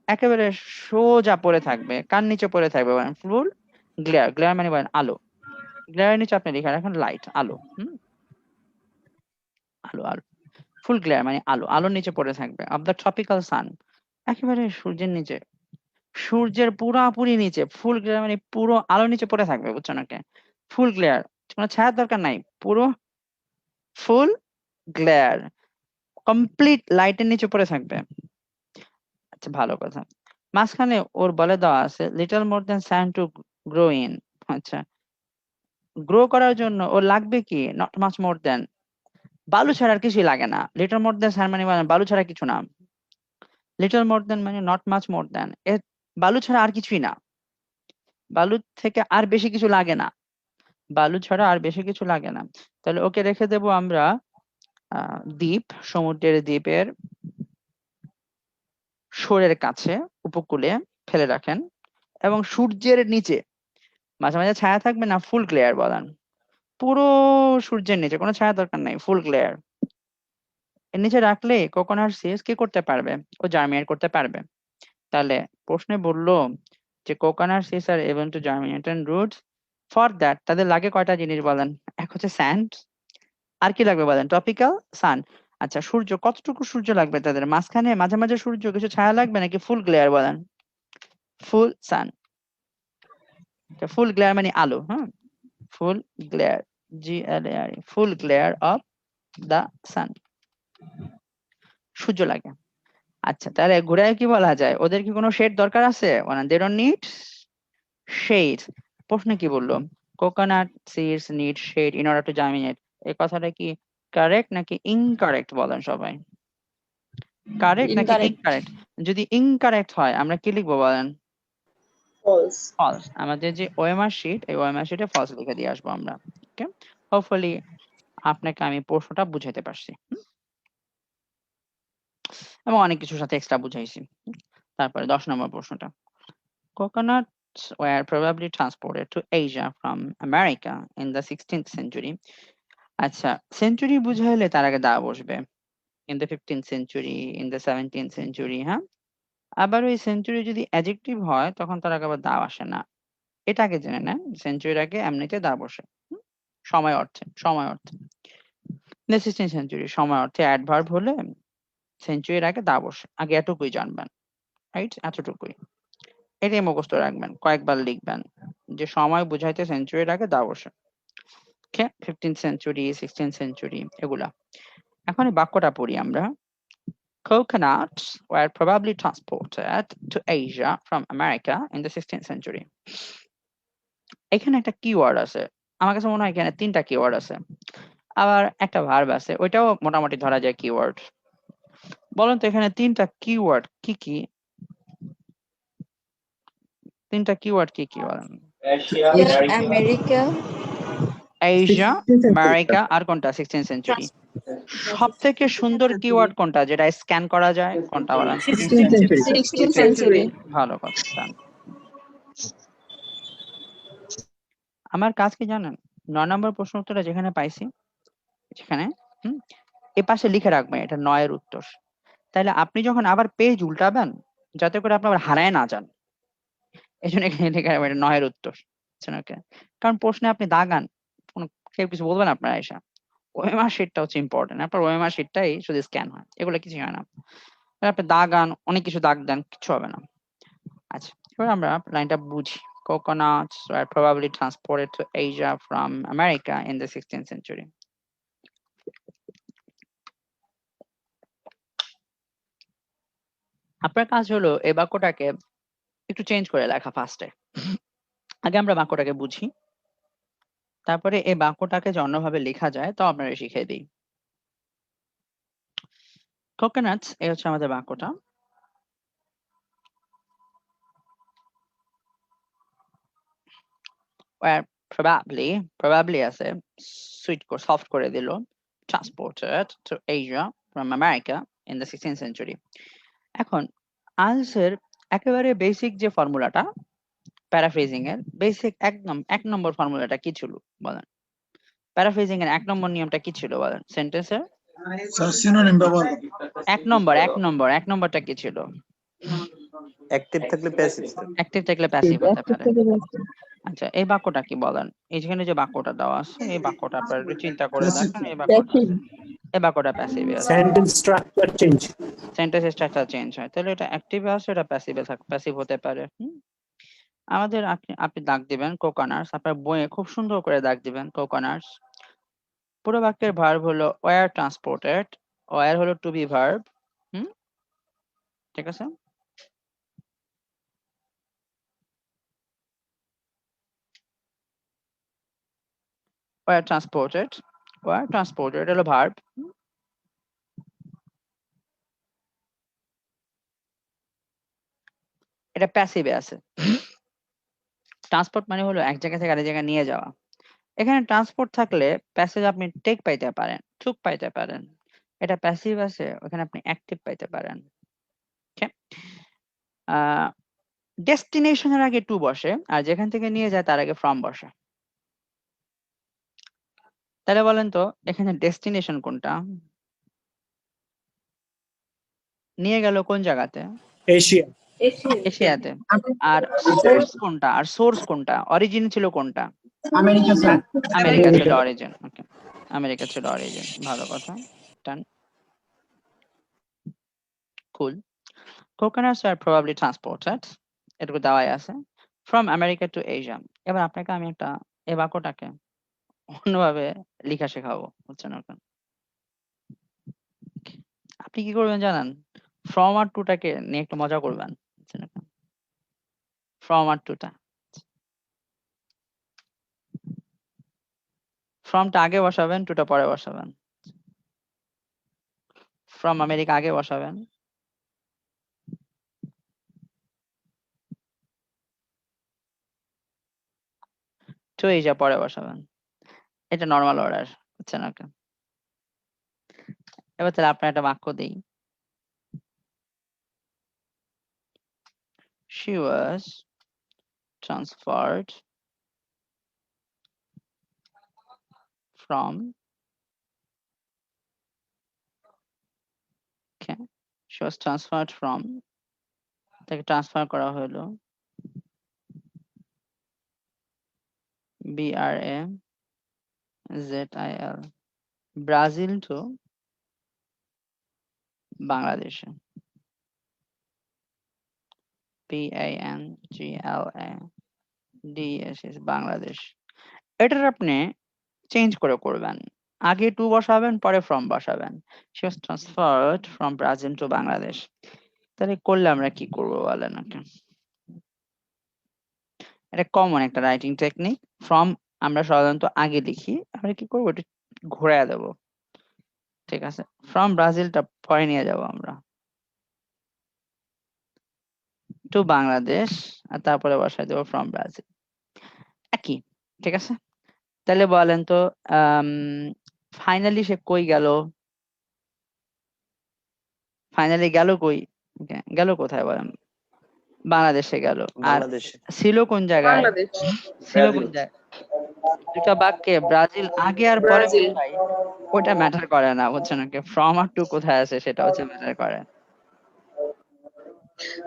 একেবারে সোজা পড়ে থাকবে। কার নিচে পড়ে থাকবে? ফুল গ্লেয়ার, গ্লেয়ার মানে বলেন আলো, গ্লেয়ার নিচে আপনি লিখে রাখেন লাইট, আলো। আলো, আলো, ফুল গ্লেয়ার মানে আলো, আলোর নিচে পড়ে থাকবে। অফ দ্য ট্রপিক্যাল সান, একেবারে সূর্যের নিচে, সূর্যের পুরাপুরি নিচে, ফুল গ্লেয়ার মানে পুরো আলোর নিচে পড়ে থাকবে, বুঝছো নাকি? ফুল গ্লেয়ার, কোনো ছায়ার দরকার নাই, পুরো ফুল গ্লেয়ার, কমপ্লিট লাইটের নিচে পড়ে থাকবে। আচ্ছা, ভালো কথা। মাঝখানে ওর বলে দেওয়া আছে little more than sand to grow in. আচ্ছা, গ্রো করার জন্য ওর লাগবে কি? নট মাচ মোর দেন, বালু ছাড়া আর কিছুই লাগে না। লিটল মোর দেন স্যান্ড মানে বালু ছাড়া কিছু না, লিটল মোর দেন মানে নট মাচ মোর দেন, বালু ছাড়া আর কিছুই না, বালু থেকে আর বেশি কিছু লাগে না, বালু ছাড়া আর বেশি কিছু লাগে না। তাহলে ওকে রেখে দেব আমরা দ্বীপ, সমুদ্রের দ্বীপের শোরের কাছে, উপকূলে ফেলে রাখেন, এবং সূর্যের নিচে মাঝে মাঝে ছায়া থাকবে না, ফুল গ্লেয়ার বলেন, পুরো সূর্যের নিচে, কোনো ছায়া দরকার নাই, ফুল গ্লেয়ার। এর নিচে রাখলে কোকোনাট সিডস কি করতে পারবে? ও জার্মিনেট করতে পারবে। তাহলে প্রশ্নে বললো যে coconut seeds are able to germinate and roots, for that তাদের লাগে কয়টা জিনিস বলেন? এক হচ্ছে স্যান্ড, আর কি লাগবে বলেন? ট্রপিক্যাল সান। আচ্ছা, সূর্য, কতটুকু সূর্য লাগবে তাদের? মাঝখানে মাঝে মাঝে সূর্য, কিছু ছায়া লাগবে, নাকি ফুল গ্লেয়ার বলেন? ফুল সান, ফুল গ্লেয়ার মানে আলো। Full glare, GLAR, full glare of the sun, সূর্য লাগে। আচ্ছা, তাহলে ঘুরায় কি বলা যায়? ওদের কি কোনো শেড দরকার আছে? They don't need shade. প্রশ্নে কি বললো? Coconut seeds need shade in order to germinate. এই কথাটা কি কারেক্ট নাকি ইনকারেক্ট বলেন সবাই? কারেক্ট নাকি ইনকারেক্ট? যদি ইনকারেক্ট হয় আমরা কি লিখবো বলেন? ফলস। ফলস। আমাদের যে ওএমআর শিট, এই ওএমআর শিটে ফলস লিখে দিয়ে আসবো আমরা। ওকে, হোপফুলি আপনাকে আমি প্রশ্নটা বুঝাইতে পারছি, এবং অনেক কিছুর সাথে এক্সট্রা বুঝাইছি। তারপরে 10 নম্বর প্রশ্নটা, coconuts were probably transported to Asia from America in the 16th century. আচ্ছা, সেঞ্চুরি বুঝাইলে তার আগে দা বসবে। in the 15th century, in the 17th century, হ্যাঁ? আবার ওই সেঞ্চুরি যদি অ্যাডজেক্টিভ হয় তখন তার আগে আবার দা আসে না। এটা আগে জেনে নেন, সেঞ্চুরির আগে এমনিতে দা বসে। সময় অর্থে, সময় অর্থে। The 16th century সময় অর্থে অ্যাডভার্ব হলে সেঞ্চুরির আগে দা বসে। আগে এতটুকুই জানবেন, রাইট? এতটুকুই। এটাই মুখস্থ রাখবেন, কয়েকবার লিখবেন যে সময় বুঝাইতে সেঞ্চুরির আগে দা বসে। ওকে, 15th century, 16th century এগুলা। এখন এই বাক্যটা পড়ি আমরা। Coconuts were probably transported to Asia from America in the 16th century. এখানে একটা কিওয়ার্ড আছে। আমার কাছে মনে হয় এখানে ৩টা কিওয়ার্ড আছে। আবার একটা ভার্ব আছে, ওইটাও মোটামুটি ধরা যায় কিওয়ার্ড। বলেন তো এখানে ৩টা কিওয়ার্ড কি কি? ৩টা কিওয়ার্ড কি কি বলেন? America, Asia, 16th century, America, আর কোনটা? 16th century। সবথেকে সুন্দর কিওয়ার্ড কোনটা যেটা স্ক্যান করা যায়? কোনটা বলেন? 16th century, sir. 16th century, ভালো কথা, ডান। আমার কাজ কি জানেন? ৯ নম্বর প্রশ্ন উত্তরটা যেখানে পাইছি, সেখানে এপাশে লিখে রাখবেন এটা ৯ এর উত্তর। তাহলে আপনি যখন আবার পেজ উল্টাবেন, যাতে করে আপনি আবার হারায় না যান। এজন্য এখানে লিখে রাখবেন এটা ৯ এর উত্তর। বুঝছেন? ওকে। কারণ প্রশ্নে আপনি দাগান, কেউ কিছু বলবেন আপনার আইসা। ওএমআর শিটটা হচ্ছে ইম্পর্টেন্ট। আপনার ওএমআর শিটটাই শুধু স্ক্যান হয়। এগুলো কিছুই হয় না। আপনি দাগান, অনেক কিছু দাগ দেন, কিচ্ছু হবে না। আচ্ছা, এবার আমরা লাইনটা বুঝি। Coconuts were probably transported to Asia from America in the 16th century. আপনার কাজ হলো এই বাক্যটাকে একটু চেঞ্জ করে লেখা ফার্স্টে। আগে আমরা বাক্যটাকে বুঝি, তারপরে এই বাক্যটাকে যে অন্যভাবে লেখা যায় তাও আপনারা শিখিয়ে দিই। কোকোনাটস এই হচ্ছে আমাদের বাক্যটা। were probably আছে সফট করে দিল, transported to Asia from America in the 16th century. এখন আনসার একেবারে বেসিক যে ফর্মুলাটা, প্যারাফ্রেজিং এর বেসিক একদম ১ নম্বর ফর্মুলাটা কি ছিল বলেন? প্যারাফ্রেজিং এর ১ নম্বর নিয়মটা কি ছিল বলেন? সেন্টেন্সের সিনোনিম ব্যবহার ১ নম্বরটা কি ছিল? অ্যাক্টিভ থাকলে প্যাসিভ অ্যাক্টিভ থাকলে প্যাসিভ হতে active পারে। থেকে passive, আচ্ছা, এই বাক্যটা কি বলেন? যেখানে যে বাক্যটা দেওয়া আছে, এই বাক্যটা আপনারা একটু চিন্তা করে দেখেন। এই বাক্যটা প্যাসিভে আছে। Sentence structure change. Sentence structure change হয়। তাহলে এটা অ্যাক্টিভে আছে, এটা প্যাসিভ হতে পারে। আমাদের আপনি দাগ দিবেন কোকোনাটস, আপনার বইয়ে খুব সুন্দর করে দাগ দিবেন কোকোনাটস। পুরো বাক্যের ভার্ব হলো ওয়্যার ট্রান্সপোর্টেড, ওয়্যার হলো টু বি ভার্ব। ঠিক আছে? ওয়্যার ট্রান্সপোর্টেড হলো ভার্ব। এটা প্যাসিভে আছে। ট্রান্সপোর্ট মানে হলো এক জায়গা থেকে আরেক জায়গায় নিয়ে যাওয়া। এখানে ট্রান্সপোর্ট থাকলে প্যাসেজ আপনি টেক পাইতে পারেন, টুক পাইতে পারেন। এটা প্যাসিভ আছে, ওখানে আপনি অ্যাক্টিভ পাইতে পারেন। ওকে? ডেস্টিনেশনের আগে টু বসে, আর যেখান থেকে নিয়ে যায় তার আগে ফ্রম বসে। তাহলে বলেন তো এখানে ডেস্টিনেশন কোনটা? নিয়ে গেল কোন জায়গাতে? এশিয়া। এশিয়াতে। আর সোর্স কোনটা? অরিজিন ছিল কোনটা? America, sir. আমেরিকা ছিল অরিজিন। ওকে, আমেরিকা ছিল অরিজিন। ভালো কথা, ডান, কুল। Coconuts were probably transported, এটুকু দেওয়াই আছে, from America to Asia. এবার আপনাকে আমি একটা এই বাক্যটাকে অন্যভাবে লিখা শেখাবো, বুঝছেন? এখন আপনি কি করবেন জানেন? ফ্রম আর টুটাকে নিয়ে একটু মজা করবেন, বুঝছেন? এখন ফ্রম আর টুটা, ফ্রমটা আগে বসাবেন, টুটা পরে বসাবেন। ফ্রম আমেরিকা আগে বসাবেন, টু এশিয়া পরে বসাবেন। এটা নরমাল অর্ডার, বুঝছেন? ওকে, এবার তাহলে আপনার একটা বাক্য দেই। She was transferred from she was transferred from, তাকে ট্রান্সফার করা হলো BRAZIL ব্রাজিল টু বাংলাদেশে BANGLADES বাংলাদেশ। এটার আপনি চেঞ্জ করে করবেন, আগে টু বসাবেন পরে ফ্রম বসাবেন। she was transferred from Brazil to Bangladesh. তাহলে করলে আমরা কি করবো বলেন ওকে? এটা কমন একটা রাইটিং টেকনিক। ফ্রম আমরা সাধারণত আগে লিখি, আমরা কি করবো এটা ঘুরাইয়া দেবো, ঠিক আছে? ফ্রম ব্রাজিলটা পরে নিয়ে যাব আমরা টু বাংলাদেশ, আর তারপরে বসাই দেবো ফ্রম ব্রাজিল, একই, ঠিক আছে? তাহলে বলেন তো ফাইনালি সে কই গেল? ফাইনালি গেল কই? গেল কোথায় বলেন? বাংলাদেশে গেল। আর বাংলাদেশে ছিল কোন জায়গায়? বাংলাদেশ ছিল কোন জায়গায়? দুটা বাক্যে ব্রাজিল আগে আর পরে ব্রাজিল কোথায়, ওটা ম্যাটার করে না, বুঝছেন? ওকে, ফ্রম আর টু কোথায় আছে সেটা হচ্ছে ম্যাটার করে।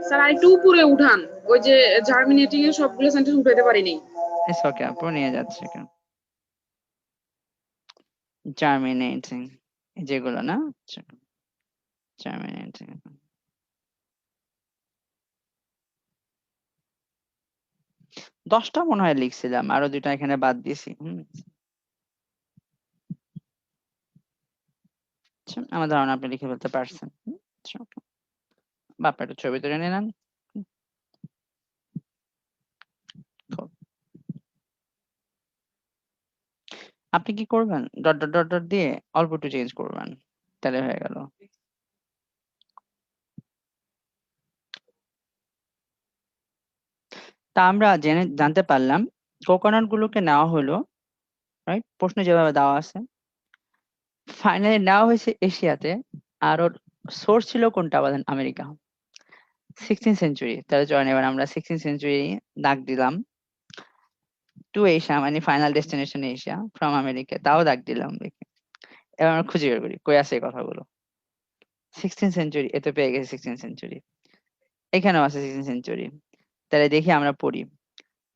স্যার আরেকটু উপরে উঠান, ওই যে জার্মিনেটিং এর সবগুলো সেন্টেন্স উঠাইতে পারিনি। ইটস ওকে, আপু নিয়ে যাচ্ছে কেন? জার্মিনেটিং যেগুলো না, জার্মিনেটিং। দশটা মনে হয় লিখছিলাম, আরো দুটা এখানে বাদ দিয়েছি। আমার ধারণা আপনি লিখে ফেলতে পারছেন। বাপটা একটা ছবি তুলে নিলেন। আপনি কি করবেন? ডট ডট ডট ডট দিয়ে অল্প একটু চেঞ্জ করবেন, তাহলে হয়ে গেল। তা আমরা জানতে পারলাম কোকোনাট গুলোকে নেওয়া হলো, রাইট? প্রশ্ন যেভাবে দেওয়া আছে, ফাইনালি নেওয়া হয়েছে এশিয়াতে, আর ওর সোর্স ছিল কোনটা বলেন? America, 16th century. তাহলে চলেন এবার আমরা 16th সেঞ্চুরি দাগ দিলাম, টু এশিয়া মানে final destination Asia, from America তাও দাগ দিলাম। দেখি এবার আমরা খুঁজে বের করি কই আছে এই কথাগুলো। 16th সেঞ্চুরি, এতে পেয়ে গেছি 16th সেঞ্চুরি, এখানেও আছে 16th সেঞ্চুরি। তাহলে দেখি আমরা পড়ি,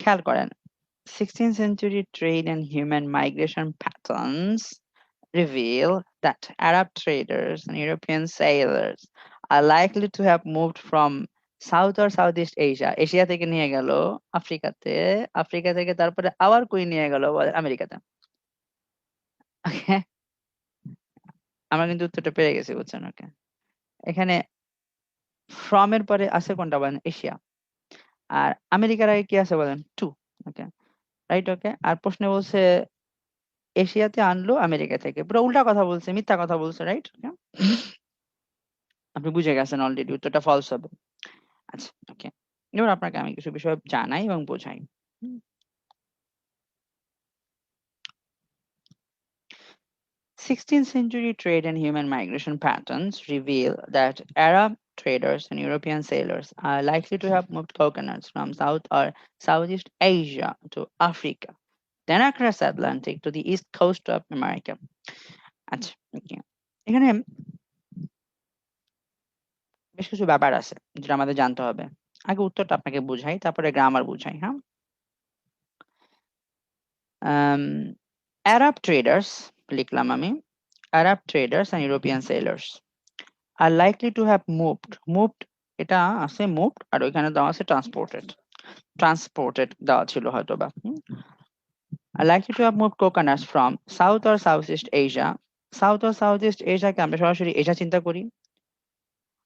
খেয়াল করেন, 16th century trade and human migration patterns reveal that Arab traders and European sailors are likely to have moved from South or Southeast Asia, Asia থেকে নিয়ে গেল আফ্রিকাতে, আফ্রিকা থেকে তারপরে আবার কই নিয়ে গেল আমেরিকাতে। ওকে, আমরা কিন্তু উত্তরটা পেয়ে গেছি, বুঝছেন? ওকে, এখানে ফ্রম এর পরে আছে কোনটা বলেন? এশিয়া। আর আমেরিকার আগে কি আছে বলেন? টু। ওকে, রাইট। ওকে, আর প্রশ্নে বলছে এশিয়াতে আনলো আমেরিকা থেকে, পুরো উল্টা কথা বলছে, মিথ্যা কথা বলছে, রাইট? আপনি বুঝে গেছেন অলরেডি, উত্তরটা ফলস হবে। আচ্ছা, ওকে, এবার আপনাকে আমি কিছু বিষয় জানাই এবং বোঝাই। 16th century trade and human migration patterns reveal that Arab traders and European sailors are likely to have moved coconuts from South or Southeast Asia to Africa, then across Atlantic to the east coast of America. আচ্ছা, ওকে, এখানে বেশ কিছু ব্যাপার আছে যেটা আমাদের জানতে হবে। আগে উত্তরটা আপনাকে বুঝাই, তারপরে গ্রামার বুঝাই। হ্যাঁ, Arab traders লিখলাম আমি, Arab traders and European sailors are likely to have moved এটা আছে moved, আর ওইখানে দেওয়া আছে transported দেওয়া ছিল হয়তো বা। are likely to have moved coconuts from South or Southeast Asia, South or Southeast Asia কে আমরা সরাসরি এশিয়া চিন্তা করি।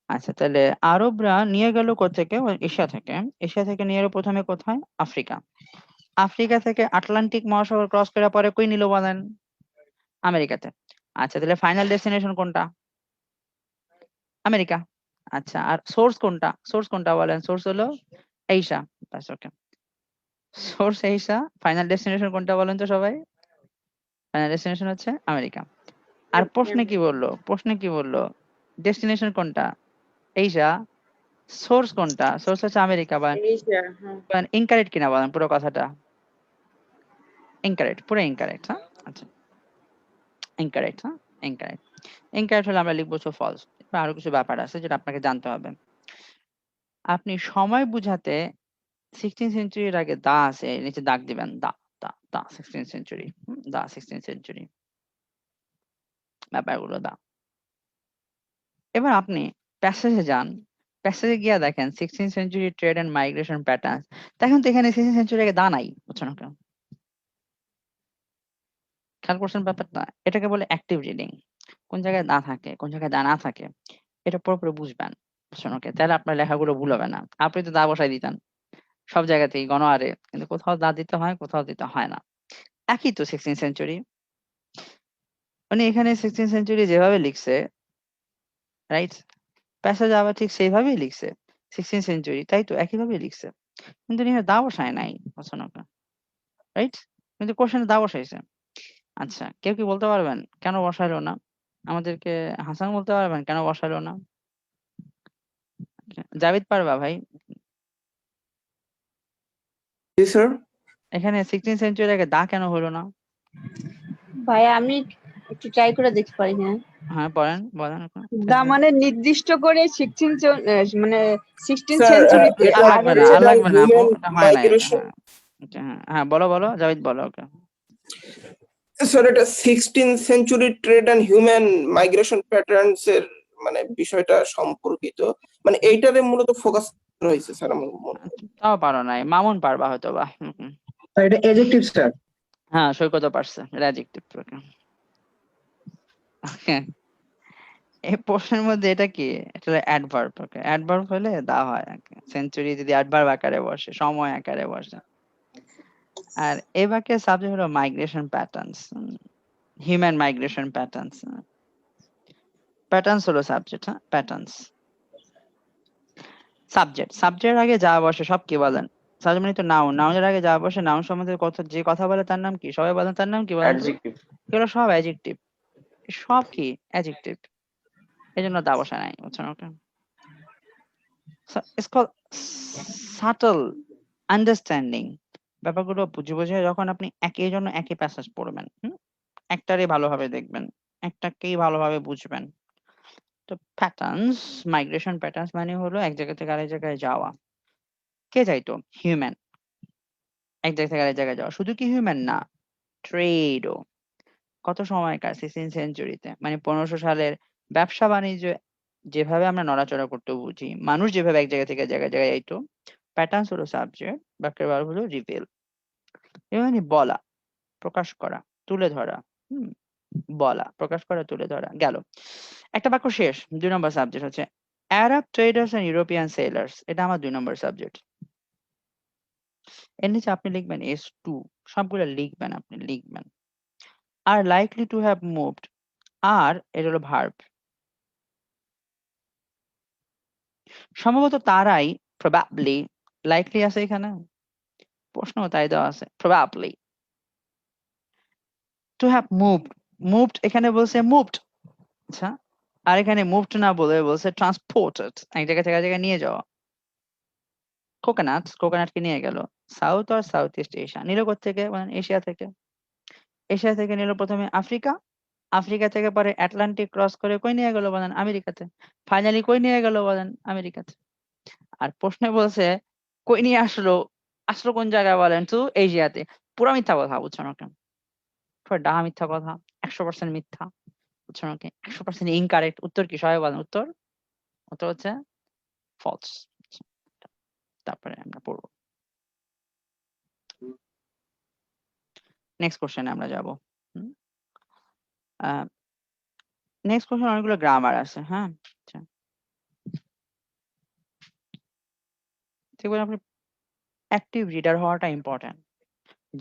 আচ্ছা, তাহলে আরবরা নিয়ে গেল কোত্থেকে? এশিয়া থেকে। এশিয়া থেকে নিয়ে এলো প্রথমে কোথায়? আফ্রিকা। আফ্রিকা থেকে আটলান্টিক মহাসাগর ক্রস করে পরে কই নিল বলেন? আমেরিকাতে। আচ্ছা, তাহলে ফাইনাল ডেস্টিনেশন কোনটা? আমেরিকা। আচ্ছা, আর সোর্স কোনটা? সোর্স কোনটা বলেন? সোর্স হলো এশিয়া। ব্যাস, ওকে, সোর্স এশিয়া, ফাইনাল ডেস্টিনেশন কোনটা বলেন তো সবাই? ফাইনাল ডেস্টিনেশন হচ্ছে আমেরিকা। আর প্রশ্নে কি বললো? প্রশ্নে কি বললো? ডেস্টিনেশন কোনটা? এশিয়া। সোর্স কোনটা? সোর্স হচ্ছে আমেরিকা। বা ইনকারেক্ট কিনা বলেন পুরো কথাটা? ইনকারেক্ট, পুরো ইনকারেক্ট। হ্যাঁ, আচ্ছা, ইনকারেক্ট। হ্যাঁ, ইনকারেক্ট। ইনকারেক্ট হলে আমরা লিখবো ফলস। তারপর আরো কিছু ব্যাপার আছে যেটা আপনাকে জানতে হবে। আপনি সময় বুঝাতে 16th সেঞ্চুরির আগে দা আছে, নিচে দাগ দিবেন, দা দা দা 16th সেঞ্চুরি, দা 16th সেঞ্চুরি, ব্যাপারগুলো দা। এবার আপনি প্যাসেজে যান, প্যাসেজে গিয়া দেখেন 16th century trade and migration pattern. দেখেন তো এখানে 16th সেঞ্চুরি আগে দা নাই, বুঝছো না কেন? খেয়াল করছেন ব্যাপারটা? এটাকে বলে অ্যাক্টিভ রিডিং। কোন জায়গায় দা থাকে, কোন জায়গায় দা না থাকে, এটা পুরোপুরি বুঝবেন, বুঝছেন? ওকে, তাহলে আপনার লেখাগুলো ভুল হবে না। আপনি তো দা বসাই দিতেন সব জায়গাতেই গণহারে, কিন্তু কোথাও দা দিতে হয়, কোথাও দিতে হয় না। একই তো 16th সেঞ্চুরি, মানে এখানে 16th সেঞ্চুরি যেভাবে লিখছে, রাইট, প্যাসেজ আবার ঠিক সেইভাবেই লিখছে 16th সেঞ্চুরি, তাই তো একইভাবেই লিখছে, কিন্তু এখানে দা বসায় নাই, বুঝছেন? ওকে, রাইট, কিন্তু কোশ্চেনে দা বসাইছে। আচ্ছা, কেউ কি বলতে পারবেন কেন বসাইলো না? আমাদেরকে হাসান বলতে পারবেন কেন বসাইলো না? জাভিদ পারবা ভাই? জি স্যার। এখানে 16th সেঞ্চুরি আগে দা কেন হলো না? ভাই আমি একটু ট্রাই করে দেখতে পারি, হ্যাঁ। হ্যাঁ, বলেন বলেন এখন। দা মানে নির্দিষ্ট করে 16 মানে 16 স্যার সেঞ্চুরিতে আর এটা লাগবে না, আর ট্রেড লাগবে অ্যান্ড না আপু, হিউম্যান এটা হয় নাই এটা। মাইগ্রেশন। হ্যাঁ হ্যাঁ, বলো বলো জাভিদ, বলো। ওকে, স্যার এটা 16th century trade and human migration patterns এর মানে বিষয়টা সম্পর্কিত, মানে এইটারে মূলত ফোকাস রয়েছে স্যার আমার মনে হয়। তাও পারো নাই, মামুন পারবা হয়তো বা। স্যার এটা এডজেক্টিভ স্যার। হ্যাঁ, সৈকতও পারছে, এটা অ্যাডজেক্টিভ। ওকে, এই প্রশ্নের মধ্যে এটা কি? এটা অ্যাডভার্ব। ওকে, অ্যাডভার্ব হলে দা হয়। সেঞ্চুরি যদি অ্যাডভার্ব আকারে বসে, সময় আকারে বসে। আর এই বাক্যের সাবজেক্ট হলো migration patterns, human migration patterns. Patterns হলো সাবজেক্ট, হ্যাঁ, প্যাটার্নস সাবজেক্ট। সাবজেক্টের আগে যা বসে সব কি বলেন? সাবজেক্ট মানে তো নাউন, নাউনের আগে যা বসে, নাউন সম্বন্ধে কথা যে কথা বলে তার নাম কি? সবাই বলেন তার নাম কি বলেন? অ্যাডজেক্টিভ। এগুলো সব অ্যাডজেক্টিভ, সব কি অ্যাডজেক্টিভ, এই জন্য দা বসা নাই, বুঝছেন? ওকে, ইটস কল সাটল আন্ডারস্ট্যান্ডিং। ব্যাপারগুলো বুঝে বুঝে যখন আপনি একই জন্য একই প্যাসেজ পড়বেন, একটারই ভালোভাবে দেখবেন, একটাকেই ভালোভাবে বুঝবেন। তো প্যাটার্নস, মাইগ্রেশন প্যাটার্নস মানে হলো এক জায়গা থেকে আরেক জায়গায় যাওয়া। কে যাইতো? হিউম্যান। এক জায়গা থেকে আরেক জায়গায় যাওয়া। শুধু কি হিউম্যান না, ট্রেডও। কত সময়কার 16th সেঞ্চুরিতে, মানে 1500 সালের ব্যবসা বাণিজ্য যেভাবে আমরা নড়াচড়া করতে বুঝি, মানুষ যেভাবে এক জায়গা থেকে জায়গায় জায়গায় যাইতো, প্যাটার্নস হলো সাবজেক্ট, বাক্যের ভার্ব হলো রিভিল। মানে বলা, প্রকাশ করা, তুলে ধরা। বলা, প্রকাশ করা, তুলে ধরা। গেল একটা বাক্য শেষ। 2 নম্বর সাবজেক্ট হচ্ছে আরব ট্রেডার্স এন্ড ইউরোপিয়ান সেলার্স। এটা আমার 2 নম্বর সাবজেক্ট। এর নিচে আপনি লিখবেন S2, সবগুলো লিখবেন, আপনি লিখবেন। আর লাইকলি টু হ্যাভ মুভড, আর এটা হলো ভার্ব। সম্ভবত তারাই, প্রবাবলি, লাইকলি আছে এখানে, প্রশ্ন তাই দেওয়া আছে, probably. Two have moved, moved এখানে বলছে মুভড, আচ্ছা, আর এখানে মুভড না বলে বলছে ট্রান্সপোর্টেড, এক জায়গা থেকে এক জায়গায় নিয়ে যাওয়া। কোকোনাট, কোকোনাটকে নিয়ে গেল সাউথ আর সাউথ ইস্ট এশিয়া। নিল থেকে বলেন? এশিয়া থেকে। এশিয়া থেকে নিল প্রথমে আফ্রিকা, আফ্রিকা থেকে পরে আটলান্টিক ক্রস করে কই নিয়ে গেল বলেন? আমেরিকাতে। ফাইনালি কই নিয়ে গেল বলেন? আমেরিকাতে। আর প্রশ্নে বলছে কই নিয়ে আসলো, আসলো কোন জায়গায় বলেন? তো এশিয়াতে। পুরো মিথ্যা কথা, বুঝছেন? ওকে, পুরো ডাহা মিথ্যা কথা, 100% মিথ্যা, বুঝছেন? ওকে, 100% ইনকারেক্ট। উত্তর কি? সবাই বলেন উত্তর। উত্তর হচ্ছে ফলস। তারপরে আমরা পড়বো, নেক্সট কোশ্চেনে আমরা যাব। নেক্সট কোশ্চেন অনেকগুলো গ্রামার আছে, হ্যাঁ। আচ্ছা, ঠিক বলে আপনি অ্যাক্টিভ রিডার হওয়াটা ইম্পর্টেন্ট।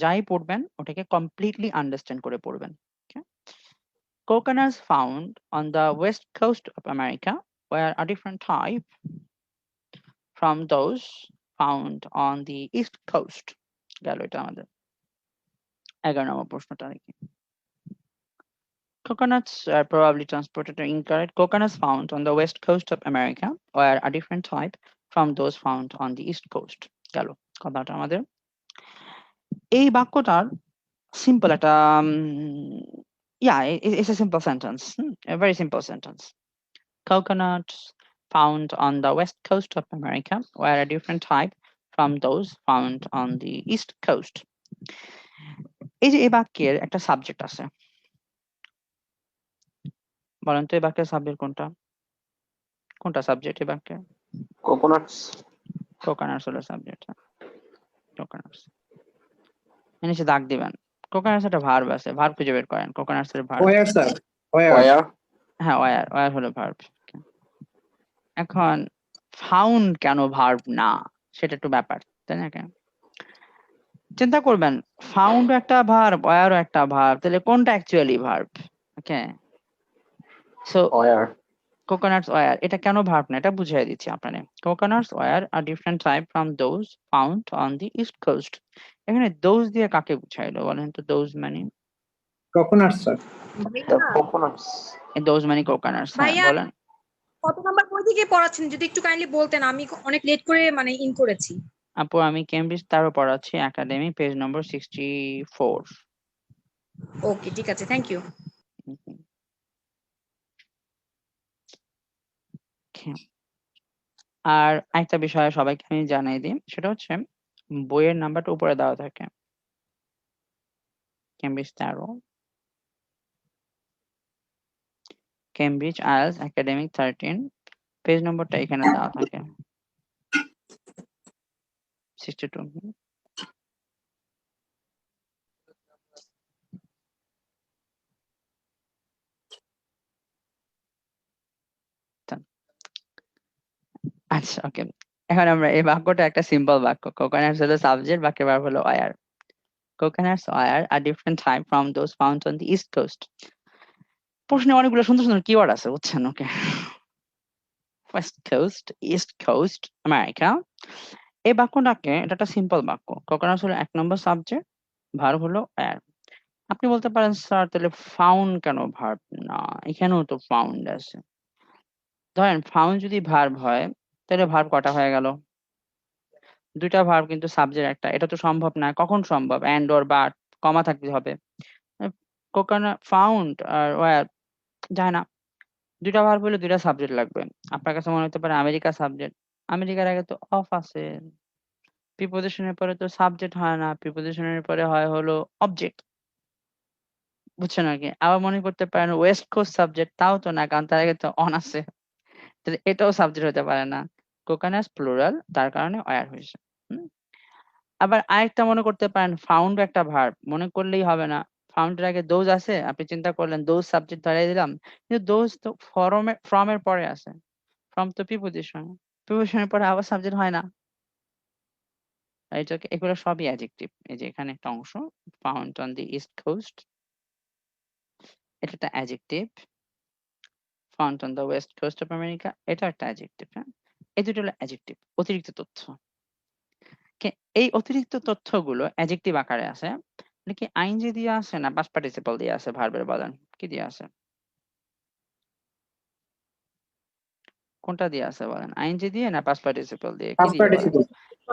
যাই পড়বেন ওটাকে কমপ্লিটলি আন্ডারস্ট্যান্ড করে পড়বেন। Coconuts found on the west coast of America were a different type from those found on the east coast. গেল এটা আমাদের 11 নম্বর প্রশ্নটা দেখি। Coconuts are probably transported or incorrect. Coconuts found on the west coast of America were a different type from those found on the east coast. গেল কথাটা আমাদের। এই বাক্যটার simple একটা, yeah, it's a simple sentence, a very simple sentence. coconuts found on the west coast of America were a different type from those found on the east coast. এই যে এই বাক্যের একটা সাবজেক্ট আছে, বলেন তো এই বাক্যের সাবজেক্ট কোনটা? কোনটা সাবজেক্ট এই বাক্যে? কোকোনাটস। কোকোনাটস হলো সাবজেক্ট। কোকোনাটস নিচে দাগ দিবেন। কোকোনাটস একটা ভার্ব আছে, ভার্ব খুঁজে বের করেন। কোকোনাটস এর ভার্ব। Where, sir? Where? ওয়া হ্যাঁ, ওয়্যার, ওয়্যার হলো ভার্ব। এখন ফাউন্ড কেন ভার্ব না, সেটা একটু ব্যাপার, তাই না? চিন্তা করবেন, ফাউন্ড একটা ভার্ব, ওয়্যারও একটা ভার্ব, তাহলে কোনটা actually verb? Okay, so were coconuts were, এটা কেন ভার্ব না, এটা বুঝিয়ে দিচ্ছি আপনাদের। coconuts were a different type from those found on the east coast. এখানে those দিয়ে কাকে বুঝাইলো বলেন তো? those মানে Coconut, sir. দ্য কোকোনাটস। those মানে coconuts, হ্যাঁ ভাইয়া, বলেন। কত নাম্বার বই থেকে পড়াচ্ছেন যদি একটু কাইন্ডলি বলতেন, আমি অনেক লেট করে মানে ইন করেছি। আপু আমি কেমব্রিজ তারও পড়াচ্ছি, একাডেমি, পেজ নম্বর 64। ওকে, ঠিক আছে, থ্যাংক ইউ। আর একটা বিষয় সবাইকে আমি জানাই দিই, সেটা হচ্ছে বইয়ের নাম্বারটা উপরে দেওয়া থাকে, Cambridge 13, Cambridge IELTS academic 13, page নম্বরটা এখানে দেওয়া থাকে 62। আচ্ছা, ওকে। এখন আমরা এই বাক্যটা একটা সিম্পল বাক্য। কোকোনাটস হলো সাবজেক্ট, বাক্যের ভার্ব হলো were. Coconuts were are different type from those found on the east coast. প্রশ্নে অনেকগুলো সুন্দর সুন্দর কিওয়ার্ড আছে, বুঝছেন? Okay, west coast, east coast, America. এই বাক্যটাকে, এটা একটা সিম্পল বাক্য। কোকোনাটস হলো 1 নম্বর সাবজেক্ট, ভার্ব হলো ওয়্যার। আপনি বলতে পারেন স্যার তাহলে ফাউন্ড কেন ভার্ব না? এখানেও তো ফাউন্ড আছে। ধরেন ফাউন্ড যদি ভার্ব হয়, তাহলে ভার্ব কটা হয়ে গেল? 2টা ভার্ব, কিন্তু সাবজেক্ট একটা। এটা তো সম্ভব না। কখন সম্ভব? এন্ড অর বাট, কমা থাকতে হবে। কোকোনাট, ফাউন্ড আর ওয়্যার যায় না। 2টা ভার্ব হলে 2টা সাবজেক্ট লাগবে। আপনার কাছে মনে হতে পারে আমেরিকা সাবজেক্ট। আমেরিকার আগে তো অফ আছে। প্রিপোজিশনের পরে তো সাবজেক্ট হয় না, প্রিপোজিশনের পরে হয় হলো অবজেক্ট। বুঝছেন আরকি? আবার মনে করতে পারেন ওয়েস্ট কোস্ট সাবজেক্ট, তাও তো না, কারণ তার আগে তো অন আছে। তাহলে এটাও সাবজেক্ট হতে পারে না। কোকোনাটস প্লুরাল, তার কারণে ওয়্যার হয়েছে। হুম? আবার আরেকটা মনে করতে পারেন ফাউন্ড একটা ভার্ব, মনে করলেই হবে না। ফাউন্ড এর আগে দোজ আছে, আপনি চিন্তা করলেন দোজ সাবজেক্ট ধরাই দিলাম, কিন্তু দোজ তো ফ্রম এর পরে আছে। ফ্রম তো প্রিপোজিশন, প্রিপোজিশনের পরে আবার সাবজেক্ট হয় না। এটাকে, এগুলো সবই অ্যাডজেক্টিভ। এই যে এখানে একটা অংশ, found on the east coast, এটা একটা adjective. Found on the west coast of America, এটা একটা অ্যাডজেক্টিভ। হ্যাঁ, এই দুটো হলো অ্যাডজেক্টিভ, অতিরিক্ত তথ্য। এই অতিরিক্ত তথ্যগুলো অ্যাডজেক্টিভ আকারে আছে। এটা কি আইনজি দিয়ে আছে না পাস্ট পার্টিসিপল দিয়ে আছে? ভার্বের বলেন কি দিয়ে আছে? কোনটা দিয়ে আছে বলেন? আইনজি দিয়ে না পাস্ট পার্টিসিপল দিয়ে? কি Past দিয়ে বলেন? participle.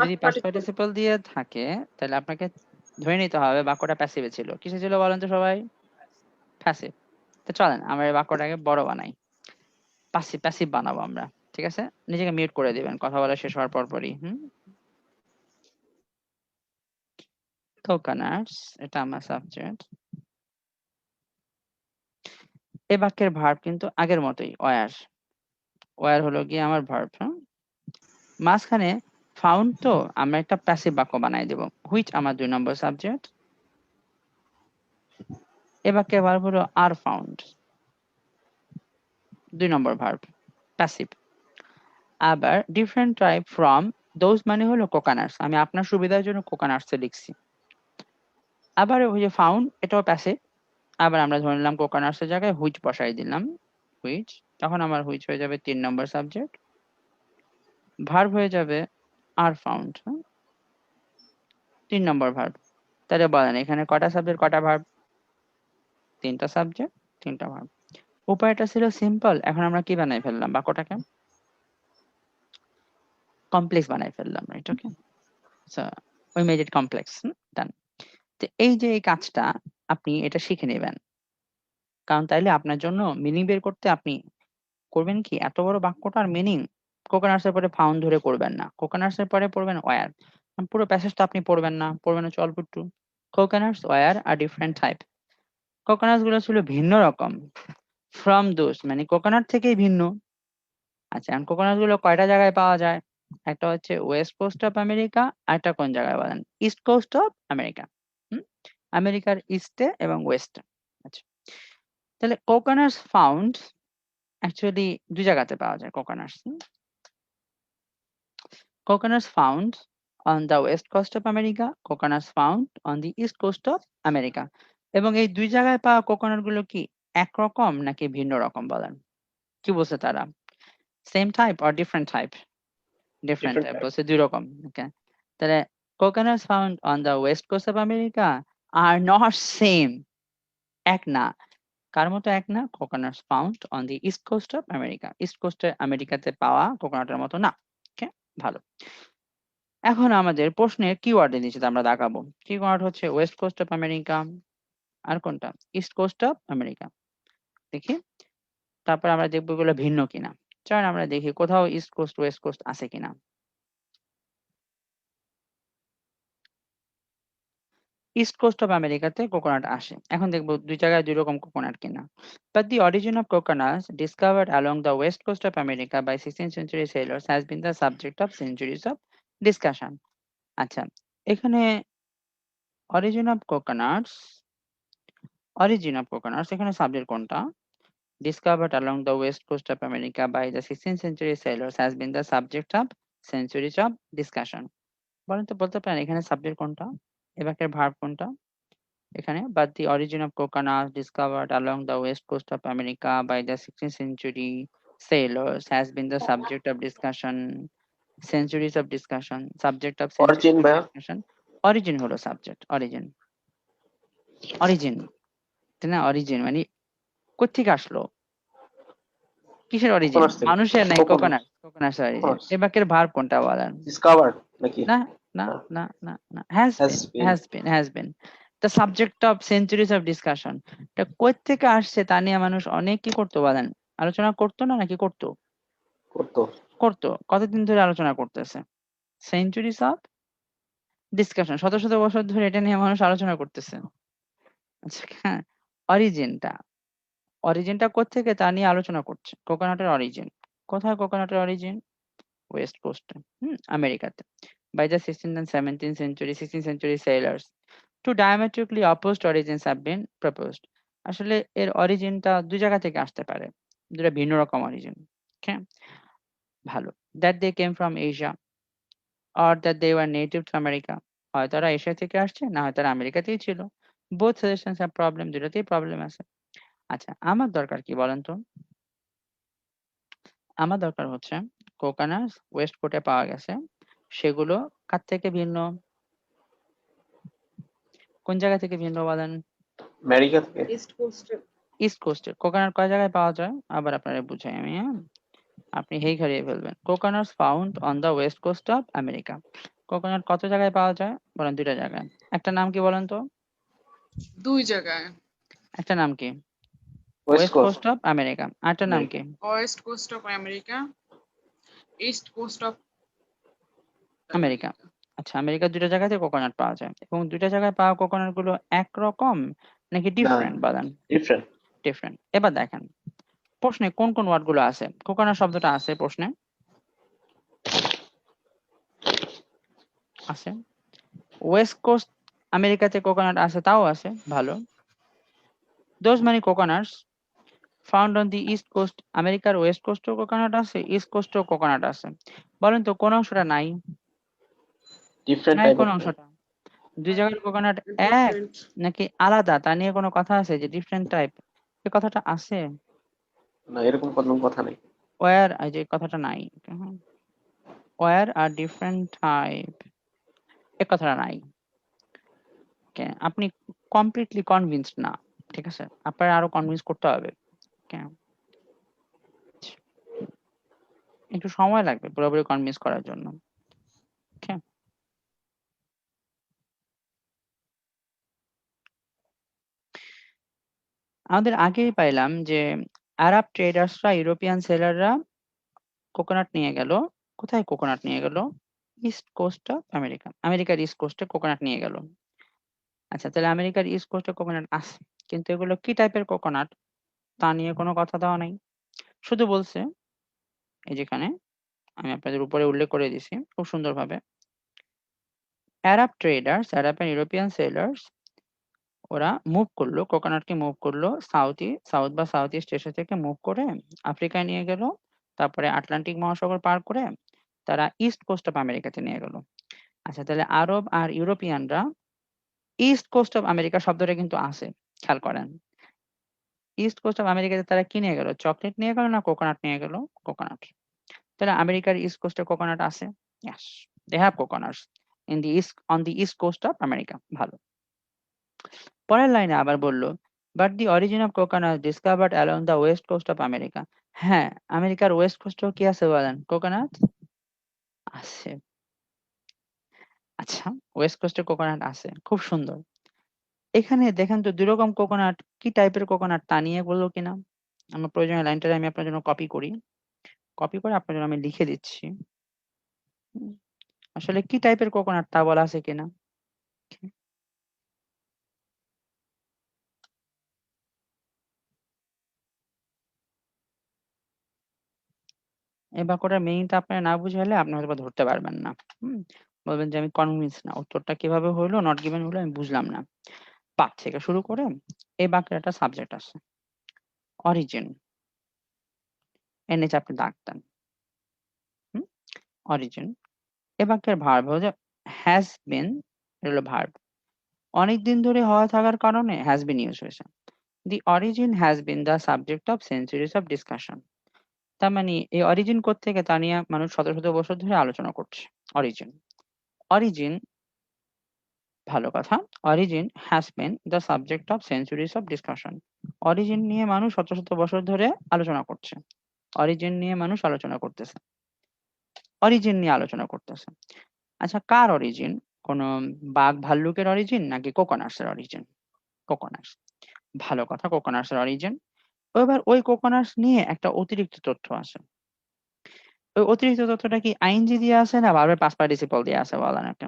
যদি পাস্ট পার্টিসিপল দিয়ে থাকে, তাহলে আপনাকে ধরে নিতে হবে বাক্যটা প্যাসিভে ছিল। কিসে ছিল বলেন তো সবাই? প্যাসিভ। তো চলেন আমরা এই বাক্যটাকে বড় বানাই, প্যাসিভ প্যাসিভ বানাবো আমরা। ঠিক আছে, নিজেকে মিউট করে দিবেন কথা বলা শেষ হওয়ার পরপরই। কোকোনাটস, এটা আমার সাবজেক্ট। এই বাক্যের ভার্ব কিন্তু আগের মতোই ওয়্যার। ওয়্যার হলো গিয়ে আমার ভার্ব। হ্যাঁ, মাঝখানে ফাউন্ড তো আমরা একটা প্যাসিভ বাক্য বানাই দেব, হুইচ আমার 2 নম্বর সাবজেক্ট। এ বাক্যের ভার্ব হলো are found, 2 number verb, passive. আবার ডিফারেন্ট টাইপ ফ্রম দোজ মানে হলো কোকোনাটস, আমি আপনার সুবিধার জন্য কোকোনাটস লিখছি। আবার ওই যে ফাউন্ড, এটাও প্যাসিভ। আবার আমরা ধরে নিলাম কোকোনাটস এর জায়গায় হুইচ বসাই দিলাম, হুইচ, তখন আমার হুইচ হয়ে যাবে 3 নম্বর সাবজেক্ট, ভার্ব হয়ে যাবে আর ফাউন্ড, 3 নম্বর ভার্ব। তাহলে বলেন এখানে কটা সাবজেক্ট, কটা ভার্ব? 3টা সাবজেক্ট, 3টা ভার্ব। উপায়টা ছিল সিম্পল। এখন আমরা কি বানাই ফেললাম? বাক্যটাকে কমপ্লেক্স বানাই ফেললাম, right? Okay, so we made it complex. Done. তো এই যে এই কাজটা আপনি এটা শিখে নেবেন, কারণ তাইলে আপনার জন্য মিনিং বের করতে আপনি করবেন কি এত বড় বাক্যটার মিনিং কোকোনাটস এর পরে ফাউন্ড ধরে করবেন না, কোকোনাটস এর পরে পড়বেন ওয়্যার। পুরো প্যাসেজটা আপনি পড়বেন না, পড়বেন হচ্ছে অল্প একটু। কোকোনাটস ওয়্যার আর ডিফারেন্ট টাইপ, কোকোনাটস গুলো ছিল ভিন্ন রকম ফ্রম দোজ, মানে কোকোনাট থেকেই ভিন্ন। আচ্ছা, এখন কোকোনাট গুলো কয়টা জায়গায় পাওয়া যায়? একটা হচ্ছে ওয়েস্ট কোস্ট অফ আমেরিকা, আর একটা কোন জায়গায় বলেন? East coast of America. আমেরিকার ইস্টে এবং ওয়েস্টে। আচ্ছা, তাহলে কোকোনাটস ফাউন্ড অ্যাকচুয়ালি দুই জায়গাতে পাওয়া যায় কোকোনাটস। Coconuts found on the west coast of America, coconuts found on the east coast of America. এবং এই দুই জায়গায় পাওয়া কোকোনাট গুলো কি একরকম নাকি ভিন্ন রকম বলেন? কি বলছে তারা? Same type or different type? Different type বলছে, দুই রকম। ওকে, তাহলে coconuts found on the west coast of America are not same, এক না। কার মতো এক না? coconuts found on the east coast of America, east কোস্টে আমেরিকাতে পাওয়া কোকোনাটের মতো না। ওকে, ভালো। এখন আমাদের প্রশ্নের কিওয়ার্ড নিচে আমরা দেখাবো। কিওয়ার্ড হচ্ছে ওয়েস্ট কোস্ট অফ আমেরিকা, আর কোনটা? East coast of America. দেখি, তারপর আমরা দেখবো এগুলো ভিন্ন কিনা। চলেন আমরা দেখি কোথাও ইস্ট কোস্ট ওয়েস্ট কোস্ট আছে কিনা। ইস্ট কোস্ট অফ আমেরিকাতে কোকোনাট আসে। এখন দেখবো দুই জায়গায় দুই রকম কোকোনাট কিনা। But the origin of coconuts discovered along the west coast of America by 16th century sailors has been the subject of centuries of discussion. আচ্ছা, এখানে অরিজিন অফ কোকোনাটস, এখানে সাবজেক্ট কোনটা? Discovered along the west coast of America by the 16th century sailors has been the subject of centuries of discussion. বলেন তো, বলতে পারেন এখানে subject কোনটা, এ বাক্যের ভার্ব কোনটা? এখানে but the origin of coconuts discovered along the west coast of America by the 16th century sailors has been the subject of discussion, centuries of discussion, subject of centuries origin of ভাইয়া, discussion. Origin হলো subject, origin, তাই না? Origin মানে কোত্থেকে আসলো, কিসের origin? কোকোনাটস থেকে। মানুষের নাই, কোকোনাট, কোকোনাটস অরিজিন। কোকোনাটস এ বাক্যের ভার্ব কোনটা বলেন? ডিসকভার্ড নাকি? না না না, না না না, has has been, been. Has been the subject of centuries of discussion. এটা কই থেকে আসছে তা নিয়ে মানুষ অনেক কি করতো বলেন? আলোচনা করতো না নাকি করতো? করতো। করতো। কতদিন ধরে আলোচনা করতেছে? সেঞ্চুরিজ অফ ডিসকাশন, শত শত বছর ধরে এটা নিয়ে মানুষ আলোচনা করতেছে। আচ্ছা, হ্যাঁ, অরিজিনটা কোত্থেকে তা নিয়ে আলোচনা করছে। কোকোনাটের অরিজিন কোথায়? কোকোনাটের অরিজিন ওয়েস্ট কোস্টে, আমেরিকাতে। By the 16th and 17th century, 16th century sailors, two diametrically opposed origins have been proposed. আসলে এর অরিজিনটা দুই জায়গা থেকে আসতে পারে, দুটা ভিন্ন রকম অরিজিন। ওকে, ভালো। That they came from Asia or that they were native to America, হয় তারা এশিয়া থেকে আসছে, না হয় তারা আমেরিকাতেই ছিল। Both suggestions have problem, দুটাতেই প্রবলেম আছে। আচ্ছা, আমার দরকার কি বলেন তো? আমার দরকার হচ্ছে কোকোনাটস ওয়েস্ট কোস্টে পাওয়া গেছে, সেগুলো কার থেকে ভিন্ন, কোন জায়গা থেকে ভিন্ন বলেন? আমেরিকা থেকে। ইস্ট কোস্টে। ইস্ট কোস্টে। কোকোনাট কয় জায়গায় পাওয়া যায় আবার আপনারা বুঝাই আমি, আপনি হেই হারিয়ে ফেলবেন। Coconuts found on the west coast of America. Coconut কত জায়গায় পাওয়া যায় বলেন? দুইটা জায়গায়। একটা নাম কি বলেন তো? দুই জায়গায়। একটা নাম কি? West west coast coast of America. আরেকটা নাম কি? West coast of America, east coast of America. আচ্ছা, আমেরিকার দুইটা জায়গাতে কোকোনাট পাওয়া যায় এবং দুইটা জায়গায় পাওয়া কোকোনাট গুলো একরকম নাকি না, ডিফারেন্ট বলেন? ডিফারেন্ট। ডিফারেন্ট। এবার দেখেন প্রশ্নে কোন কোন ওয়ার্ড গুলো আছে। কোকোনাট শব্দটা আছে প্রশ্নে, আছে। ওয়েস্ট কোস্ট আমেরিকাতে কোকোনাট আছে, তাও আছে, ভালো। Those many coconuts found on the east coast, আমেরিকার ওয়েস্ট কোস্টেও কোকোনাট আছে, ইস্ট কোস্টেও কোকোনাট আছে। বলেন তো কোন অংশটা নাই? ডিফারেন্ট নাই টাইপ কোন অফ। অংশটা? দুই জায়গার কোকোনাট এক ডিফারেন্ট। নাকি আলাদা তা নিয়ে কোনো কথা আছে যে ডিফারেন্ট টাইপ, এই কথাটা আছে? না, এরকম কোনো কথা নেই। ওয়ার, এই যে কথাটা নাই, ওয়ার আর ডিফারেন্ট টাইপ, এই কথাটা নাই। আপনি কমপ্লিটলি কনভিন্সড না, ঠিক আছে, আপনার আরো কনভিন্স করতে হবে। একটু সময় লাগবে পুরোপুরি কনভিন্স করার জন্য। ওকে, আমাদের আগেই পাইলাম যে আরব ট্রেডার্সরা ইউরোপিয়ান সেলাররা কোকোনাট নিয়ে গেল। কোথায় কোকোনাট নিয়ে গেল? East coast of America. আমেরিকার ইস্ট কোস্টে কোকোনাট নিয়ে গেল। আচ্ছা, তাহলে আমেরিকার ইস্ট কোস্টে কোকোনাট আছে, কিন্তু এগুলো কি টাইপের কোকোনাট তা নিয়ে কোনো কথা দেওয়া নাই। শুধু বলছে, এই যেখানে আমি আপনাদের উপরে উল্লেখ করে দিছি খুব সুন্দরভাবে, Arab traders, Arab and European sellers ওরা মুভ করলো, কোকোনাটকে মুভ করলো সাউথ বা সাউথ ইস্ট এশিয়া থেকে মুভ করে আফ্রিকায় নিয়ে গেল, তারপরে আটলান্টিক মহাসাগর পার করে তারা ইস্ট কোস্ট অফ আমেরিকাতে নিয়ে গেল। আচ্ছা, তাহলে আরব আর ইউরোপিয়ানরা ইস্ট কোস্ট অফ আমেরিকা শব্দটা কিন্তু আছে, খেয়াল করেন। ইস্ট কোস্ট অফ আমেরিকাতে তারা কি নিয়ে গেল? চকলেট নিয়ে গেল না কোকোনাট নিয়ে গেল? কোকোনাট। তাহলে আমেরিকার ইস্ট কোস্টে কোকোনাট আছে। Yes, they have coconuts in the east on the east coast of America. ভালো। পরের লাইনে আবার বলল, but the origin of coconut discovered along the west coast of America. হ্যাঁ, আমেরিকার ওয়েস্ট কোস্টেও কি আছে বলেন? কোকোনাট আছে। আচ্ছা, ওয়েস্ট কোস্টে কোকোনাট আছে, খুব সুন্দর। এখানে দেখেন তো দুই রকম কোকোনাট, কি টাইপের কোকোনাট তা নিয়ে বললো কিনা। আমার প্রয়োজনীয় লাইনটা আমি আপনার জন্য কপি করি, কপি করে আপনার জন্য আমি লিখে দিচ্ছি। আসলে কি টাইপের কোকোনাট তা বলা আছে কিনা। এই বাক্যটার মিনিংটা আপনারা না বুঝালে আপনি হয়তো ধরতে পারবেন না। বলবেন যে আমি কনভিন্স না, উত্তরটা কিভাবে হইলো, নট গিভেন হলো, আমি বুঝলাম না। পাঠ থেকে শুরু করে এই বাক্যের একটা সাবজেক্ট আছে, অরিজিন। এর নিচে আপনি দাগ দেন, অরিজিন। এ বাক্যের ভার্ব হচ্ছে হ্যাজ বিন, এটা হলো ভার্ব। অনেকদিন ধরে হওয়া থাকার কারণে হ্যাজ বিন ইউজ হয়েছে। দি origin has been the subject of centuries of discussion. তার মানে এই অরিজিন কোত্থেকে তা নিয়ে মানুষ শত শত বছর ধরে আলোচনা করছে। অরিজিন, অরিজিন, ভালো কথা। Origin has been the subject of centuries of discussion. Origin নিয়ে মানুষ শত শত বছর ধরে আলোচনা করছে। অরিজিন নিয়ে মানুষ আলোচনা করতেছে, অরিজিন নিয়ে আলোচনা করতেছে। আচ্ছা, কার অরিজিন? কোন বাঘ ভাল্লুকের অরিজিন নাকি কোকোনাটস এর অরিজিন? কোকোনাটস, ভালো কথা, কোকোনাটস এর অরিজিন। এবার ওই কোকোনাটস নিয়ে একটা অতিরিক্ত তথ্য আছে। ওই অতিরিক্ত তথ্যটা কি আইএনজি দিয়ে আছে না ভার্বের পাস্ট পার্টিসিপল দিয়ে আছে বলেন একটা।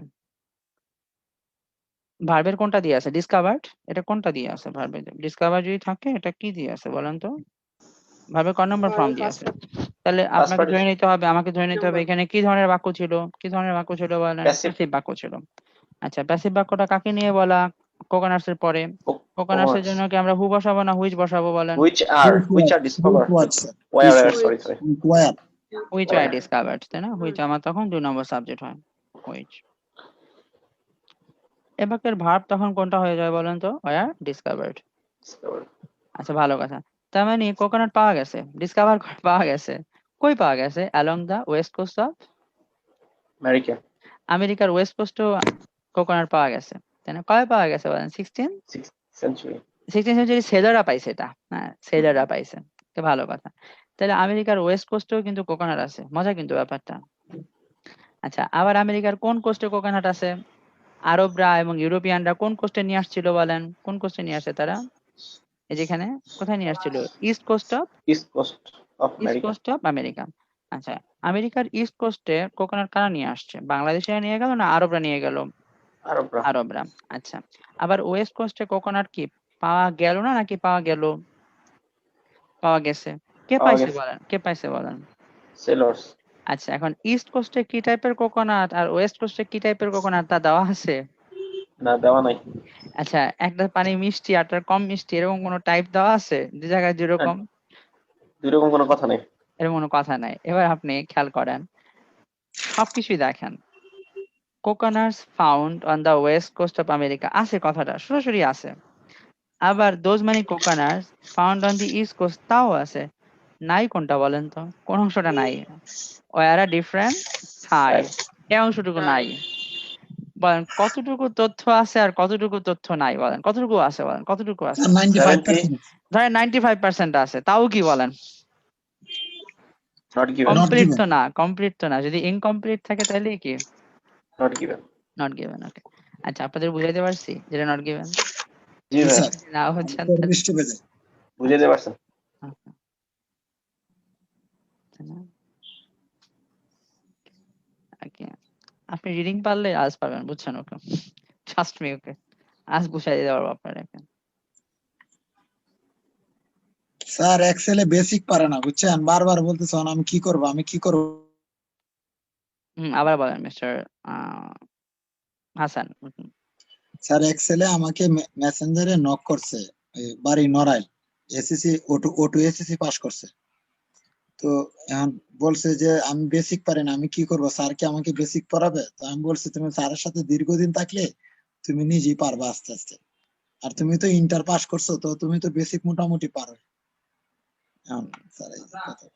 ভার্বের কোনটা দিয়ে আছে? ডিসকভারড। এটা কোনটা দিয়ে আছে? ভার্বের ডিসকভার যদি থাকে এটা কি দিয়ে আছে বলেন তো? ভার্বের ক নম্বর ফর্ম দিয়ে আছে? তাহলে আপনাকে ধরে নিতে হবে, আমাকে ধরে নিতে হবে এখানে কি ধরনের বাক্য ছিল, কি ধরনের বাক্য ছিল বলেন? প্যাসিভ বাক্য ছিল। আচ্ছা, প্যাসিভ বাক্যটা কাকে নিয়ে বলা? কোকোনাটস এর পরে। কোকোনাটস এর জন্য কি আমরা হু বসাবো না হুইচ বসাবো বলেন? which are discovered, where sorry which are discovered, তাই না? হুইচ আমার তখন 2 নম্বর সাবজেক্ট হয়, হুইচ। এ বাক্যের ভার্ব তখন কোনটা হয়ে যায় বলেন তো? ওয়্যার ডিসকভারড। আচ্ছা, ভালো কথা। তার মানে কোকোনাট পাওয়া গেছে, ডিসকভার পাওয়া গেছে। কই পাওয়া গেছে? Along the west coast of America. আমেরিকার ওয়েস্ট কোস্টেও কোকোনাট পাওয়া গেছে, তাই না? কবে পাওয়া গেছে বলেন? 16th century. সেঞ্চুরি সেলাররা পাইছে এটা, হ্যাঁ সেলাররা পাইছে, তো ভালো কথা। তাহলে আমেরিকার ওয়েস্ট কোস্টেও কিন্তু কোকোনাট আছে, মজা কিন্তু ব্যাপারটা। আচ্ছা, আবার আমেরিকার কোন কোস্টে কোকোনাট আছে? আরবরা এবং ইউরোপিয়ানরা কোন কোস্টে নিয়ে আসছিল বলেন? কোন কোস্টে নিয়ে আসে তারা? এই যেখানে কোথায় নিয়ে আসছিল? East coast of America. আচ্ছা, আমেরিকার ইস্ট কোস্টে কোকোনাট কারা নিয়ে আসছে? বাংলাদেশিরা নিয়ে গেল না আরবরা নিয়ে গেল? আরবরা। আচ্ছা, আবার ওয়েস্ট কোস্টে কোকোনাট কি পাওয়া গেল না নাকি পাওয়া গেল? পাওয়া গেছে। কে পাইছে বলেন? কে পাইছে বলেন? সেলার্স। আচ্ছা, এখন ইস্ট কোস্টে কি টাইপের কোকোনাট আর ওয়েস্ট কোস্টে কি টাইপের কোকোনাট তা দেওয়া আছে? না, দেওয়া নাই। আচ্ছা, একটা পানি মিষ্টি আর কম মিষ্টি এরকম কোনো টাইপ দেওয়া আছে? দুই জায়গায় দুই রকম? দুই রকম কোনো কথা নেই। এরকম কোনো কথা নাই। এবার আপনি খেয়াল করেন, সবকিছুই দেখেন। Coconuts found on the west coast of America আছে, কথাটা সরাসরি আছে। আবার those many coconuts found on the east coast তাও আছে। নাই কোনটা বলেন তো? কোন অংশটা নাই? ওয়ার ডিফারেন্ট সাইড, এই অংশটুকু নাই। বলেন কতটুকু তথ্য আছে আর কতটুকু তথ্য নাই বলেন? কতটুকু আছে বলেন? কতটুকু আছে? 95%. ধরেন 95% আছে, তাও কি বলেন? Not given. কমপ্লিট তো না, কমপ্লিট তো না। যদি ইনকমপ্লিট থাকে তাহলে কি? Not given. Not given. Okay, আচ্ছা আপনাদের বুঝাইতে পারছি যেটা নট গিভেন? জি স্যার, না হচ্ছে নিশ্চয় পেয়ে যায়। বুঝাইতে পারছেন। না? ওকে, আপনি রিডিং পারলে আজ পারবেন, বুঝছেন? ওকে, ট্রাস্ট মি, ওকে, আজ বুঝাই দিতে পারবো আপনাকে। স্যার এক্সেলে বেসিক পারে না বুঝছেন, বারবার বলতেছেন আমি কি করব আমি কি করব। আবার বলেন মিস্টার হাসান। স্যার এক্সেলে আমাকে মেসেঞ্জারে নক করছে, বাড়ি নড়াইল, এসএসসি ওটু এসএসসি পাস করছে। তো এখন বলছে যে আমি বেসিক পারি না, আমি কি করব, স্যার কি আমাকে বেসিক পড়াবে? তো আমি বলছি তুমি স্যারের সাথে দীর্ঘদিন থাকলে তুমি নিজেই পারবা আস্তে আস্তে, আর তুমি তো ইন্টার পাস করছো, তো তুমি তো বেসিক মোটামুটি পারো। এখন স্যার এই কথা।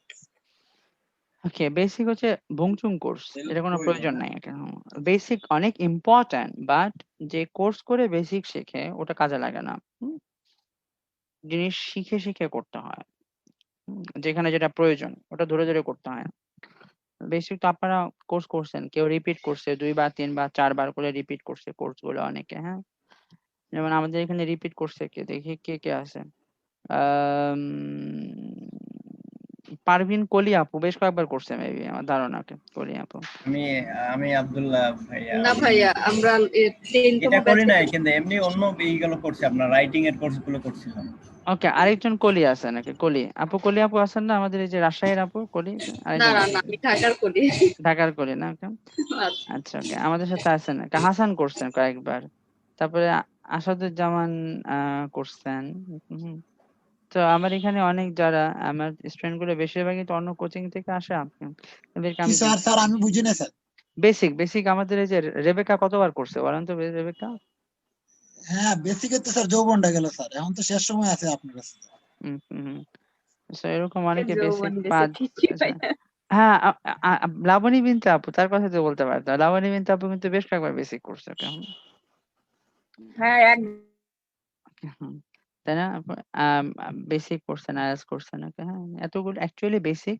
ওকে, বেসিক হচ্ছে বুংচুং কোর্স, এটা কোনো প্রয়োজন নাই। বেসিক অনেক ইম্পর্ট্যান্ট, বাট যে কোর্স করে বেসিক শেখে ওটা কাজে লাগে না। জিনিস শিখে শিখে করতে হয়। যেখানে যেটা প্রয়োজন ওটা ধরে ধরে করতে হয়। বেসিক তো আপনারা কোর্স করছেন, কেউ রিপিট করছে 2 বার 3 বার 4 বার করে রিপিট করছে কোর্স গুলো অনেকে, হ্যাঁ। যেমন আমাদের এখানে রিপিট করছে কে, দেখি কে কে আছে। আম, পারভিন কলি আপু বেশ কয়েকবার করছে মেবি, আমার ধারণা। কলি আপু, আমি আমি আব্দুল্লাহ ভাইয়া। না ভাইয়া, আমরা 10তম এটা করি ব্যাচে নাই, কিন্তু এমনি অন্য এইগুলো করছি, আপনার রাইটিং এর কোর্স গুলো করছিলাম। ওকে, আরেকজন কলি আছে নাকি? কলি আপু, কলি আপু আছেন না আমাদের এই যে রাজশাহীর আপু কলি? না আরেকজন না আছে। না, আমি ঢাকার করি। ঢাকার কলি না? Okay. আচ্ছা, ওকে, আমাদের সাথে আছেন একটা হাসান করছেন কয়েকবার, তারপরে আসাদুজ্জামান করছেন। হুম। তো আমার এখানে অনেক যারা আমার স্টুডেন্ট গুলো বেশিরভাগই তো অন্য কোচিং থেকে আসে। এদেরকে কি আমি স্যার? স্যার আমি বুঝি না স্যার। বেসিক বেসিক আমাদের এই যে রেবেকা কতবার করছে বলেন তো? রেবেকা, হ্যাঁ বেসিকের তো স্যার যৌবনটা গেল স্যার, এখন তো শেষ সময় আছে আপনার কাছে। হুম হুম। So এরকম অনেকে বেসিক যৌবন গেছে, 5। ঠিকই ভাইয়া। হ্যাঁ, লাবণী বিনতে আপু, তার কথা তো বলতে পারতো। লাবণী বিনতে আপু কিন্তু বেশ কয়েকবার বেসিক করছে। ওকে, হ্যাঁ তাই না? বেসিক করছেন, আইএলটিএস করছেন। ওকে, হ্যাঁ, এতগুলো actually basic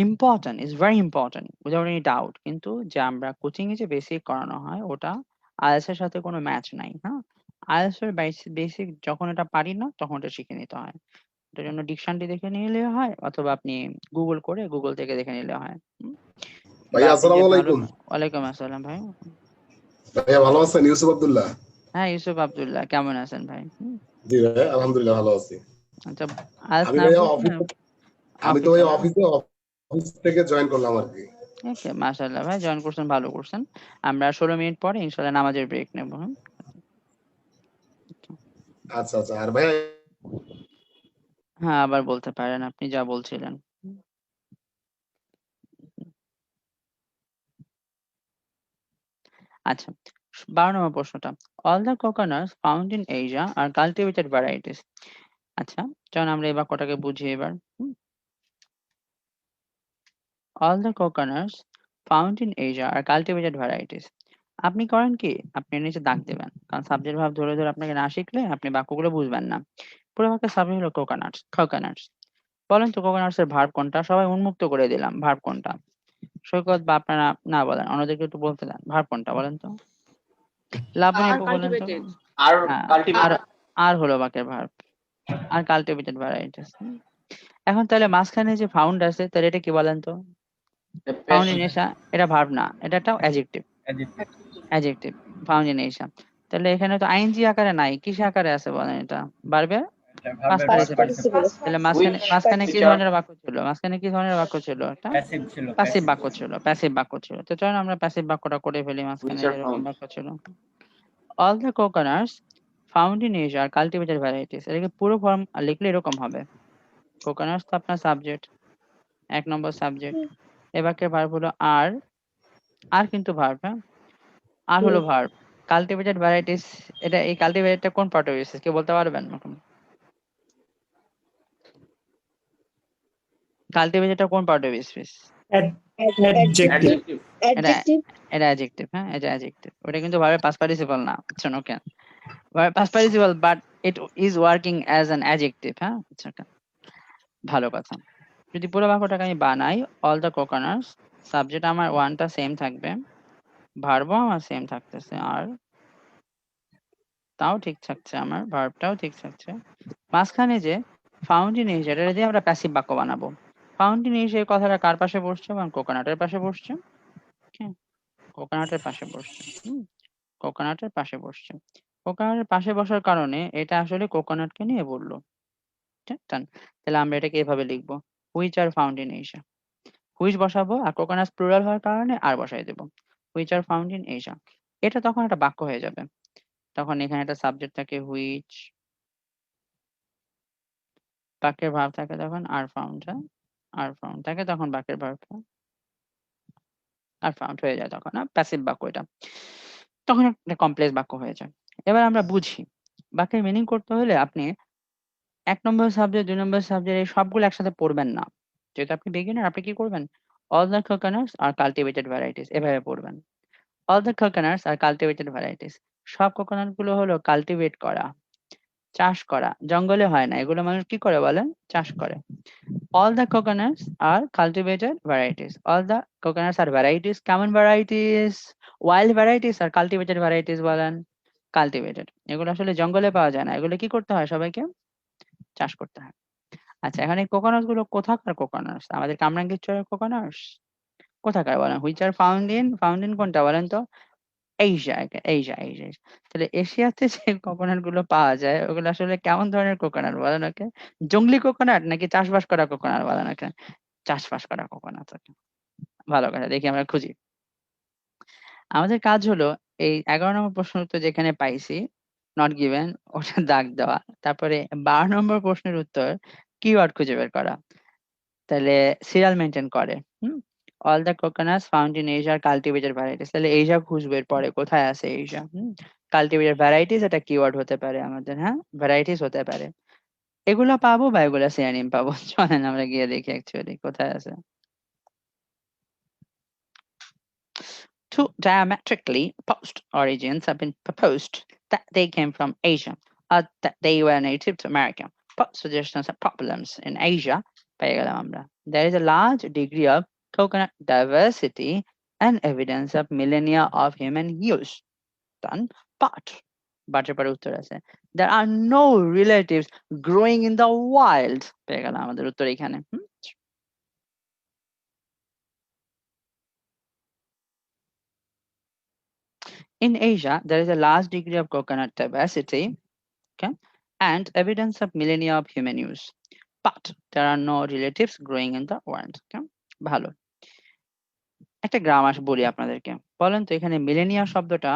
important, is very important without any doubt. কিন্তু যে আমরা কোচিং এ যে বেসিক করানো হয় ওটা আইএলটিএস এর সাথে কোনো ম্যাচ নাই। হ্যাঁ, আইএলটিএস এর বেসিক যখন এটা পারি না তখন এটা শিখে নিতে হয়। এটার জন্য ডিকশনারি দেখে নিলে হয়, অথবা আপনি গুগল করে গুগল থেকে দেখে নিলে হয়। ভাই বা আপনি যে আসসালামু ভালো। আলাইকুম। ওয়ালাইকুম আসসালাম ভাই। ভাইয়া ভালো আছেন? ইউসুফ আব্দুল্লাহ। হ্যাঁ, ইউসুফ আব্দুল্লাহ, কেমন আছেন ভাই? জি ভাই আলহামদুলিল্লাহ ভালো আছি। আচ্ছা, আজ আমি না ভাইয়া বুঝলে আমি তো ভাইয়া অফিসে। অফিস থেকে জয়েন করলাম আর কি। ওকে, মাশাআল্লাহ ভাই, জয়েন করছেন, ভালো করছেন। আমরা 16 মিনিট পরে ইনশাআল্লাহ নামাজের ব্রেক নেব। আচ্ছা আচ্ছা। আর ভাইয়া হ্যাঁ, আবার বলতে পারেন আপনি যা বলছিলেন। আচ্ছা, 12 নম্বর প্রশ্নটা। All the coconuts found in Asia are cultivated varieties. আচ্ছা, চলুন আমরা এই বাক্যটাকে বুঝি এবার। All the coconuts found in Asia are cultivated varieties. আপনি করেন কি, আপনি এর নিচে দাগ দেবেন, কারণ সাবজেক্ট ভাব ধরে ধরে আপনাকে না শিখলে আপনি বাক্যগুলো বুঝবেন না। পুরো বাক্যের সাবজেক্ট হলো কোকোনাটস, কোকোনাটস। বলেন তো কোকোনাটস এর ভার্ব কোনটা? সবাই উন্মুক্ত করে দিলাম, ভার্ব কোনটা? সৈকত বা আপনারা না বলেন, অন্যদেরকে একটু বলতে দেন, ভার্ব কোনটা বলেন তো? লাবণী আপু বলেন তো। কাল্টিভেটেড। আর হ্যাঁ, আর কাল্টিভেটেড। আর হলো বাক্যের ভার্ব, আর কাল্টিভেটেড ভ্যারাইটিস। এখন তাহলে মাঝখানে যে ফাউন্ড আছে, তাহলে এটা কি বলেন তো? ফাউন্ড ইন এশিয়া, এটা ভার্ব না, এটা একটা adjective. Adjective, found in Asia. তাহলে এখানে তো আইএনজি আকারে নাই, কিসে আকারে আছে বলেন? এটা ভার্বের পাস্ট পার্টিসিপল। তাহলে মাঝখানে কি ধরনের বাক্য ছিল? মাঝখানে কি ধরনের বাক্য ছিল? একটা প্যাসিভ ছিল, প্যাসিভ বাক্য ছিল, প্যাসিভ বাক্য ছিল। তো চলুন আমরা প্যাসিভ বাক্যটা করে ফেলি। মাঝখানে Which are যেরকম found. বাক্য ছিল, all the coconuts found in Asia are cultivated varieties, এটাকে পুরো ফর্ম লিখলে এরকম হবে। কোকোনাটস তো আপনার সাবজেক্ট, 1 নম্বর সাবজেক্ট। এ বাক্যের ভার্ব হলো আর, আর কিন্তু ভার্ব, হ্যাঁ, আর হলো ভার্ব। কাল্টিভেটেড ভ্যারাইটিস, এটা এই কাল্টিভেটেডটা কোন পার্ট অফ স্পিচ, কে বলতে পারবেন? কাল্টিভেটেডটা কোন part of speech? Adjective. Adjective. এটা এটা অ্যাডজেক্টিভ, হ্যাঁ, এটা অ্যাডজেক্টিভ। ওটা কিন্তু ভার্বের পাস্ট পার্টিসিপল না, বুঝছেন? ওকে, ভার্বের past participle, but it is working as an adjective, হ্যাঁ, আচ্ছা, ওকে, ভালো কথা। যদি পুরো বাক্যটাকে আমি বানাই, অল দ্য কোকোনাটস, সাবজেক্ট আমার ওয়ানটা সেম থাকবে, ভার্বও আমার সেম থাকতেছে, আর তাও ঠিক থাকছে, আমার ভার্বটাও ঠিক থাকছে। মাঝখানে যে ফাউন্ড ইন এশিয়া, এটা দিয়ে আমরা প্যাসিভ বাক্য বানাবো। ফাউন্টেন এসে এই কথাটা কার পাশে বসছে? এবং কোকোনাটের পাশে বসছে। কোকোনাটের পাশে বসছে। কোকোনাটের পাশে বসছে। কোকোনাটের পাশে বসার কারণে এটা আসলে কোকোনাটকে নিয়ে বললো। ঠিক আছে? তাহলে আমরা এটাকে এভাবে লিখবো, which are found in Asia. Which বসাবো আর কোকোনাট প্লুরাল হওয়ার কারণে আর বসাই দেবো, which are found in Asia. এটা তখন একটা বাক্য হয়ে যাবে। তখন এখানে একটা সাবজেক্ট থাকে হুইচ, বাক্যের ভাব থাকে তখন আর ফাউন্ড, আর ফাউন্ড থাকে তখন বাক্যের ভাব আর ফাউন্ড হয়ে যায়, তখন প্যাসিভ বাক্য এটা। তখন একটা কমপ্লেক্স বাক্য হয়ে যায়। এবার আমরা বুঝি বাক্যের মিনিং করতে হলে আপনি ১ নম্বর সাবজেক্ট, ২ নম্বর সাবজেক্ট এই সবগুলো একসাথে পড়বেন না। যেহেতু আপনি বিগিনার, আপনি কি করবেন? All the coconuts are cultivated varieties এভাবে পড়বেন। All the coconuts are cultivated varieties. সব কোকোনাট গুলো হলো কাল্টিভেট করা, চাষ করা, জঙ্গলে হয় না। এগুলো মানুষ কি করে বলেন? চাষ করে। All the coconuts are cultivated varieties. All the coconuts are varieties. কেমন varieties? Wild varieties আর cultivated varieties বলেন? Cultivated. এগুলো আসলে জঙ্গলে পাওয়া যায় না। এগুলো কি করতে হয় সবাইকে? চাষ করতে হয়। আচ্ছা, এখানে কোকোনাটস গুলো কোথাকার কোকোনাটস? আমাদের কামরাঙ্গীরচরের কোকোনাটস? কোথাকার বলেন? Which are found in? Found in কোনটা বলেন তো? Asia, Asia. তাহলে এশিয়াতে যে কোকোনাট গুলো পাওয়া যায় ওগুলো আসলে কেমন ধরনের কোকোনাট বলেন ওকে? জংলি কোকোনাট নাকি চাষবাস করা কোকোনাট বলেন ওকে? চাষবাস করা কোকোনাট ওকে। ভালো কথা, দেখি আমরা খুঁজি। আমাদের কাজ হলো এই ১১ নম্বর প্রশ্নের উত্তর যেখানে পাইছি নট গিভেন ওটা দাগ দেওয়া। তারপরে ১২ নম্বর প্রশ্নের উত্তর কিওয়ার্ড খুঁজে বের করা। তাহলে সিরিয়াল মেইনটেইন করে। All the coconuts found in Asia are cultivated varieties. তাহলে এশিয়া খুঁজবে, এরপরে কোথায় আছে এশিয়া। কাল্টিভেটেড ভ্যারাইটিস এটা কিওয়ার্ড হতে পারে আমাদের, ভ্যারাইটিস হতে পারে। এগুলা পাবো বা এগুলা সিনোনিম পাবো। চলেন আমরা গিয়ে দেখি অ্যাকচুয়ালি কোথায় আছে। Two diametrically opposed origins have been proposed that they came from Asia or that they were native to America. Both suggestions have problems. In Asia, পেয়ে গেলাম আমরা। There is a large degree of coconut diversity and evidence of millennia of human use. Done. But এর পরে উত্তর আছে। There are no relatives growing in the wild. পেয়ে গেলাম আমাদের উত্তর এখানে। In Asia, there is a large degree of coconut diversity, okay, and evidence of millennia of human use. But there are no relatives growing in the world. Okay? ভালো। একটা grammar বলি আপনাদেরকে। বলেন তো এখানে মিলেনিয়া শব্দটা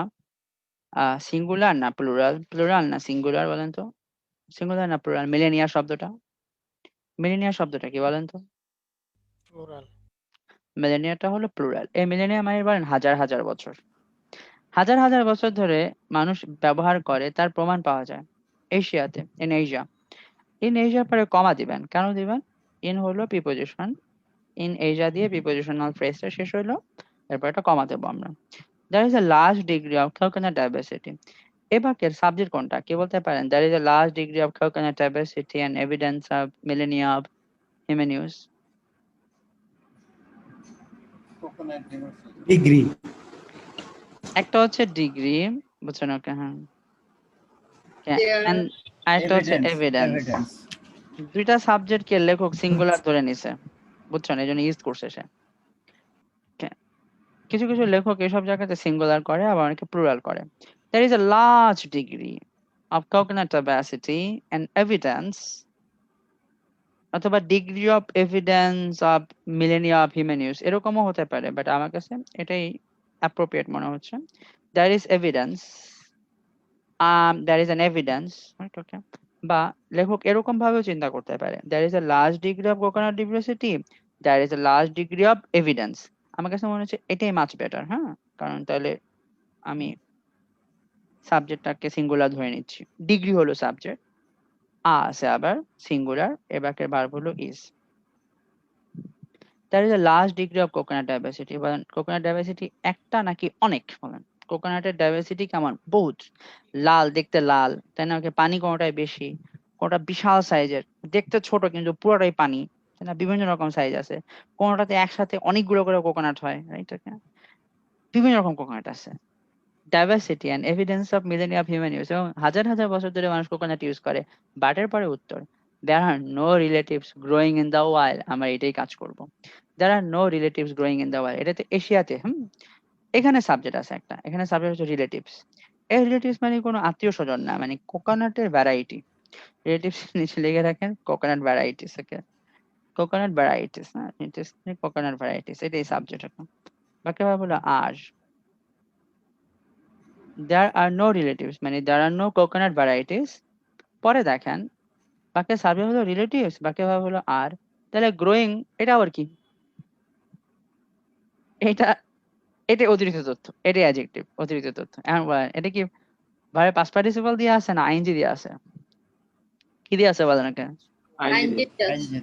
সিঙ্গুলার না plural? Plural না সিঙ্গুলার বলেন তো? সিঙ্গুলার না প্লুরাল মিলেনিয়া শব্দটা? মিলেনিয়া শব্দটা কি বলেন তো? প্লুরাল। মিলেনিয়াটা হলো প্লুরাল। এই মিলেনিয়া মানে বলেন হাজার হাজার বছর। হাজার হাজার বছর ধরে মানুষ ব্যবহার করে তার প্রমাণ পাওয়া যায় এশিয়াতে। In Asia. ইন এশিয়া পরে কমা দিবেন। কেন দিবেন? ইন হলো প্রিপোজিশন। ইন এশিয়া দিয়ে প্রিপোজিশনাল ফ্রেজটা শেষ হইলো, এরপর একটা কমা দেবো আমরা। There is a large degree of coconut diversity. এই বাক্যের সাবজেক্ট কোনটা? কে বলতে পারেন? There is a large degree of coconut diversity and evidence of millennia of human use. Degree. একটা হচ্ছে ডিগ্রি, বুঝছেন? ওকে, and আরেকটা হচ্ছে এভিডেন্স। দুইটা সাবজেক্ট কে লেখক সিঙ্গুলার ধরে নিছে, বুঝছেন? এই জন্য ইউজ করছে সে। কিছু কিছু লেখক এসব জায়গাতে সিঙ্গুলার করে, আবার অনেকে প্লুরাল করে। There is a large degree of coconut diversity and evidence, অথবা degree of evidence of Millennia of human use, এরকমও হতে পারে, বাট আমার কাছে এটাই অ্যাপ্রোপ্রিয়েট মনে হচ্ছে। There is evidence, there is an evidence, okay? বা লেখক এরকম ভাবেও চিন্তা করতে পারে, there is a large degree of coconut diversity, there is a large degree of evidence। আমার কাছে মনে হচ্ছে এটাই মাচ বেটার, কারণ তাহলে আমি সাবজেক্টটাকে সিঙ্গুলার ধরে নিচ্ছি। ডিগ্রি হলো সাবজেক্ট, আছে আবার সিঙ্গুলার, এ বাক্যের ভার্ব হলো is. There is a large degree of coconut diversity। বলেন কোকোনাট ডাইভার্সিটি একটা নাকি অনেক? বলেন কোকোনাটের ডাইভার্সিটি কেমন? বহুত। লাল, দেখতে লাল, তাই না? পানি কোনোটাই বেশি, কোনোটা বিশাল সাইজের, দেখতে ছোট কিন্তু পুরোটাই পানি, তাই না? বিভিন্ন রকম সাইজ আছে। কোনোটাতে একসাথে অনেকগুলো করে কোকোনাট হয়, রাইট? বিভিন্ন রকম কোকোনাট আছে। Diversity and evidence of Millennia of human use, এবং হাজার হাজার বছর ধরে মানুষ কোকোনাট ইউজ করে। বাটের পরে উত্তর। there are no relatives growing in the wild, আমরা এটাই কাজ করব। there are no relatives growing in the wild, এটাতে এশিয়াতে। এখানে সাবজেক্ট আছে একটা, এখানে সাবজেক্ট হচ্ছে রিলেটিভস। এই রিলেটিভস মানে কোনো আত্মীয় স্বজন না, মানে কোকোনাটের ভ্যারাইটি। রিলেটিভস নিচে লিখে রাখেন কোকোনাট ভ্যারাইটিস, ওকে, কোকোনাট ভ্যারাইটিস, হ্যাঁ, কোকোনাট ভ্যারাইটিস, এটাই সাবজেক্ট এখন। বাকি ভাবে বলো আর there are no relatives মানে there are no coconut varieties। পরে দেখেন বাকি সাবজেক্ট হলো রিলেটিভস, বাকি ভাবে হলো আর, তাহলে গ্রোয়িং এটা আবার কি? এটা এটা অতিরিক্ত তথ্য, এটাই অ্যাডজেক্টিভ, অতিরিক্ত তথ্য। এখন বলেন এটা কি ভাবে পাস্ট পার্টিসিপল দিয়ে আছে না আইএনজি দিয়ে আছে? কি দিয়ে আছে বলেন কেন?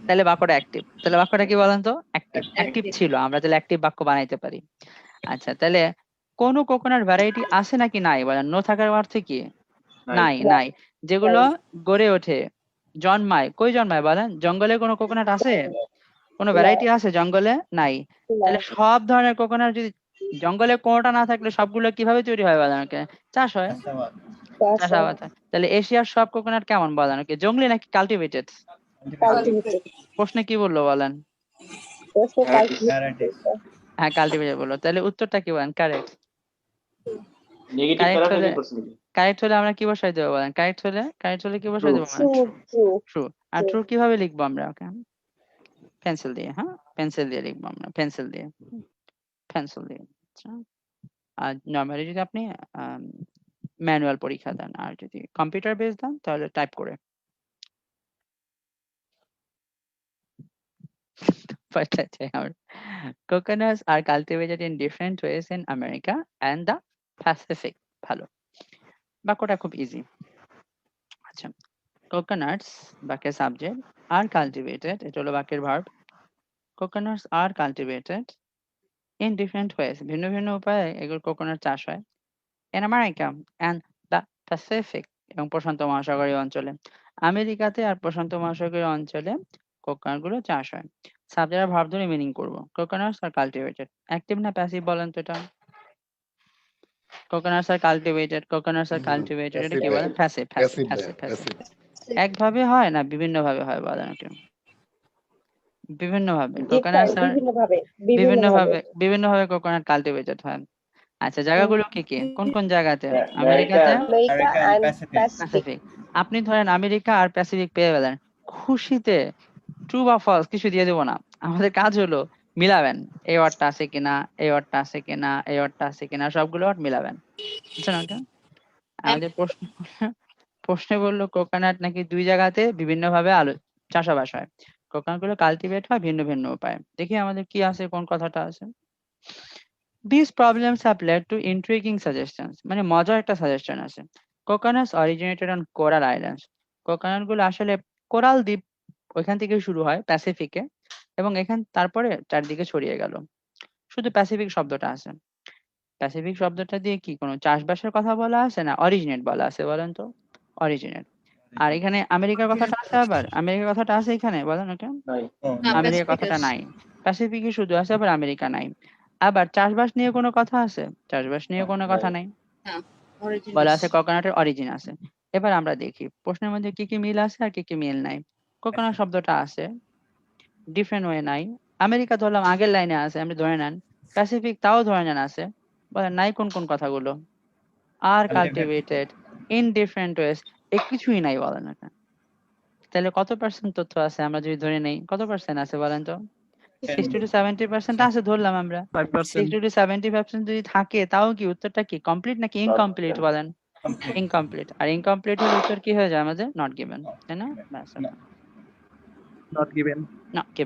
তাহলে বাক্যটা অ্যাক্টিভ, তাহলে বাক্যটা কি বলেন তো? অ্যাক্টিভ, অ্যাক্টিভ ছিল, আমরা তাহলে অ্যাক্টিভ বাক্য বানাইতে পারি। আচ্ছা, তাহলে কোন কোকোনাট ভ্যারাইটি আছে নাকি নাই বলেন? নো থাকার অর্থ কি? নাই, নাই। যেগুলো গড়ে ওঠে, জন্মায়, কই জন্মায় বলেন? জঙ্গলে কোনো কোকোনাট আছে? কোনো ভ্যারাইটি আছে জঙ্গলে? নাই। তাহলে সব ধরনের কোকোনাট যদি জঙ্গলে কোনোটা না থাকলে সবগুলো কিভাবে তৈরি হয় বলেন? চাষ হয়, চাষাবাদ হয়। তাহলে এশিয়ার সব কোকোনাট কেমন বলেন? জংলি নাকি কাল্টিভেটেড? প্রশ্নে কি বললো বলেন? হ্যাঁ, কাল্টিভেটেড বললো। তাহলে উত্তরটা কি বলেন? কারেক্ট। কারেক্ট হলে আমরা কি বসাই দেবো বলেন? কারেক্ট হলে কি বসাই দেবো? ট্রু। আর ট্রু কিভাবে লিখবো আমরা? ওকে, পেন্সিল দিয়ে, হ্যাঁ, পেন্সিল দিয়ে লিখবো আমরা, পেন্সিল দিয়ে। আচ্ছা, আর নরমালি যদি আপনি ম্যানুয়াল পরীক্ষা দেন, আর যদি কম্পিউটার বেস দেন তাহলে টাইপ করে। Coconuts are cultivated in different ways in America and the Pacific. ভালো, বাক্যটা খুব ইজি। আচ্ছা, coconuts বাক্যের সাবজেক্ট, are cultivated এটা হলো বাক্যের verb. coconuts are cultivated in different ways, ভিন্ন ভিন্ন উপায়ে এগুলো কোকোনাট চাষ হয়। in America and the Pacific, এবং প্রশান্ত মহাসাগরীয় অঞ্চলে। আমেরিকাতে আর প্রশান্ত মহাসাগরীয় অঞ্চলে কোকোনাট গুলো চাষ হয়। সাবজেক্ট আর ভার্ব ধরে মিনিং করব। কোকোনাটস আর কাল্টিভেটেড, অ্যাক্টিভ না প্যাসিভ বলেন তো এটা? কোকোনাটস আর কাল্টিভেটেড, কোকোনাটস আর কাল্টিভেটেড, এটা কি বলেন? Passive, passive, passive, passive. একভাবে হয় না বিভিন্ন ভাবে হয় বলেন এটা? বিভিন্ন ভাবে কোকোনাটস আর বিভিন্ন ভাবে কোকোনাট কাল্টিভেটেড হয়। আচ্ছা, জায়গাগুলো কি কি? কোন কোন জায়গাতে? আমেরিকাতে, প্যাসিফিক। আপনি ধরেন আমেরিকা আর প্যাসিফিক পেয়ে গেলেন, খুশিতে ট্রু বা ফলস কিছু দিয়ে দেবো না, আমাদের কাজ হলো মিলাবেন, এই ওয়ার্ডটা আছে কিনা, এই ওয়ার্ডটা আছে কিনা, এই ওয়ার্ডটা আছে কিনা, সবগুলো ওয়ার্ড মিলাবেন, বুঝছেন? ওটা আমাদের প্রশ্নে বললো কোকোনাট নাকি দুই জায়গাতে বিভিন্ন ভাবে চাষাবাস হয়, কোকোনাট গুলো কাল্টিভেট হয় ভিন্ন ভিন্ন উপায়ে। দেখি আমাদের কি আছে, কোন কথাটা আছে। These problems have led to intriguing suggestions, মানে মজার একটা সাজেশন আছে। Coconuts originated on Coral Islands, coconut গুলো আসলে কোরাল দ্বীপ ওইখান থেকে শুরু হয় প্যাসিফিকে, এবং তারপরে চারদিকে ছড়িয়ে গেল। শুধু প্যাসিফিক শব্দটা আছে, প্যাসিফিক শব্দটা দিয়ে কি কোনো চাষবাসের কথা বলা আছে না অরিজিনেট বলা আছে বলেন তো? অরিজিনেট। আর এখানে আমেরিকার কথাটা আছে, আবার আমেরিকার কথাটা আছে এখানে বলেন ওকে? আমেরিকার কথাটা নাই, প্যাসিফিকে শুধু আছে, আবার আমেরিকা নাই। আবার চাষবাস নিয়ে কোনো কথা আছে? চাষবাস নিয়ে কোনো কথা নাই, বলা আছে কোকোনাটের অরিজিন আছে। এবার আমরা দেখি প্রশ্নের মধ্যে কি কি মিল আছে আর কি কি মিল নাই। কোকোনাট শব্দটা আছে, ডিফারেন্ট ওয়ে নাই। আমেরিকা ধরলাম আগের লাইনে আছে, আপনি ধরে নেন। প্যাসিফিক তাও ধরে নেন আছে, বলেন নাই কোন কোন কথাগুলো? আর কাল্টিভেটেড ইন ডিফারেন্ট ওয়েস, কিছুই নাই বলেন না। তাহলে কত পার্সেন্ট তথ্য আছে আমরা যদি ধরে নেই? কত পার্সেন্ট আছে বলেন তো? 60 to 70% আছে ধরলাম আমরা। 60 to 70% যদি থাকে তাও কি উত্তরটা কি কমপ্লিট নাকি ইনকমপ্লিট বলেন? ইনকমপ্লিট। আর ইনকমপ্লিট হলে উত্তর কি হয়ে যায় আমাদের? নট গিভেন, তাই না? নট গিভেন, না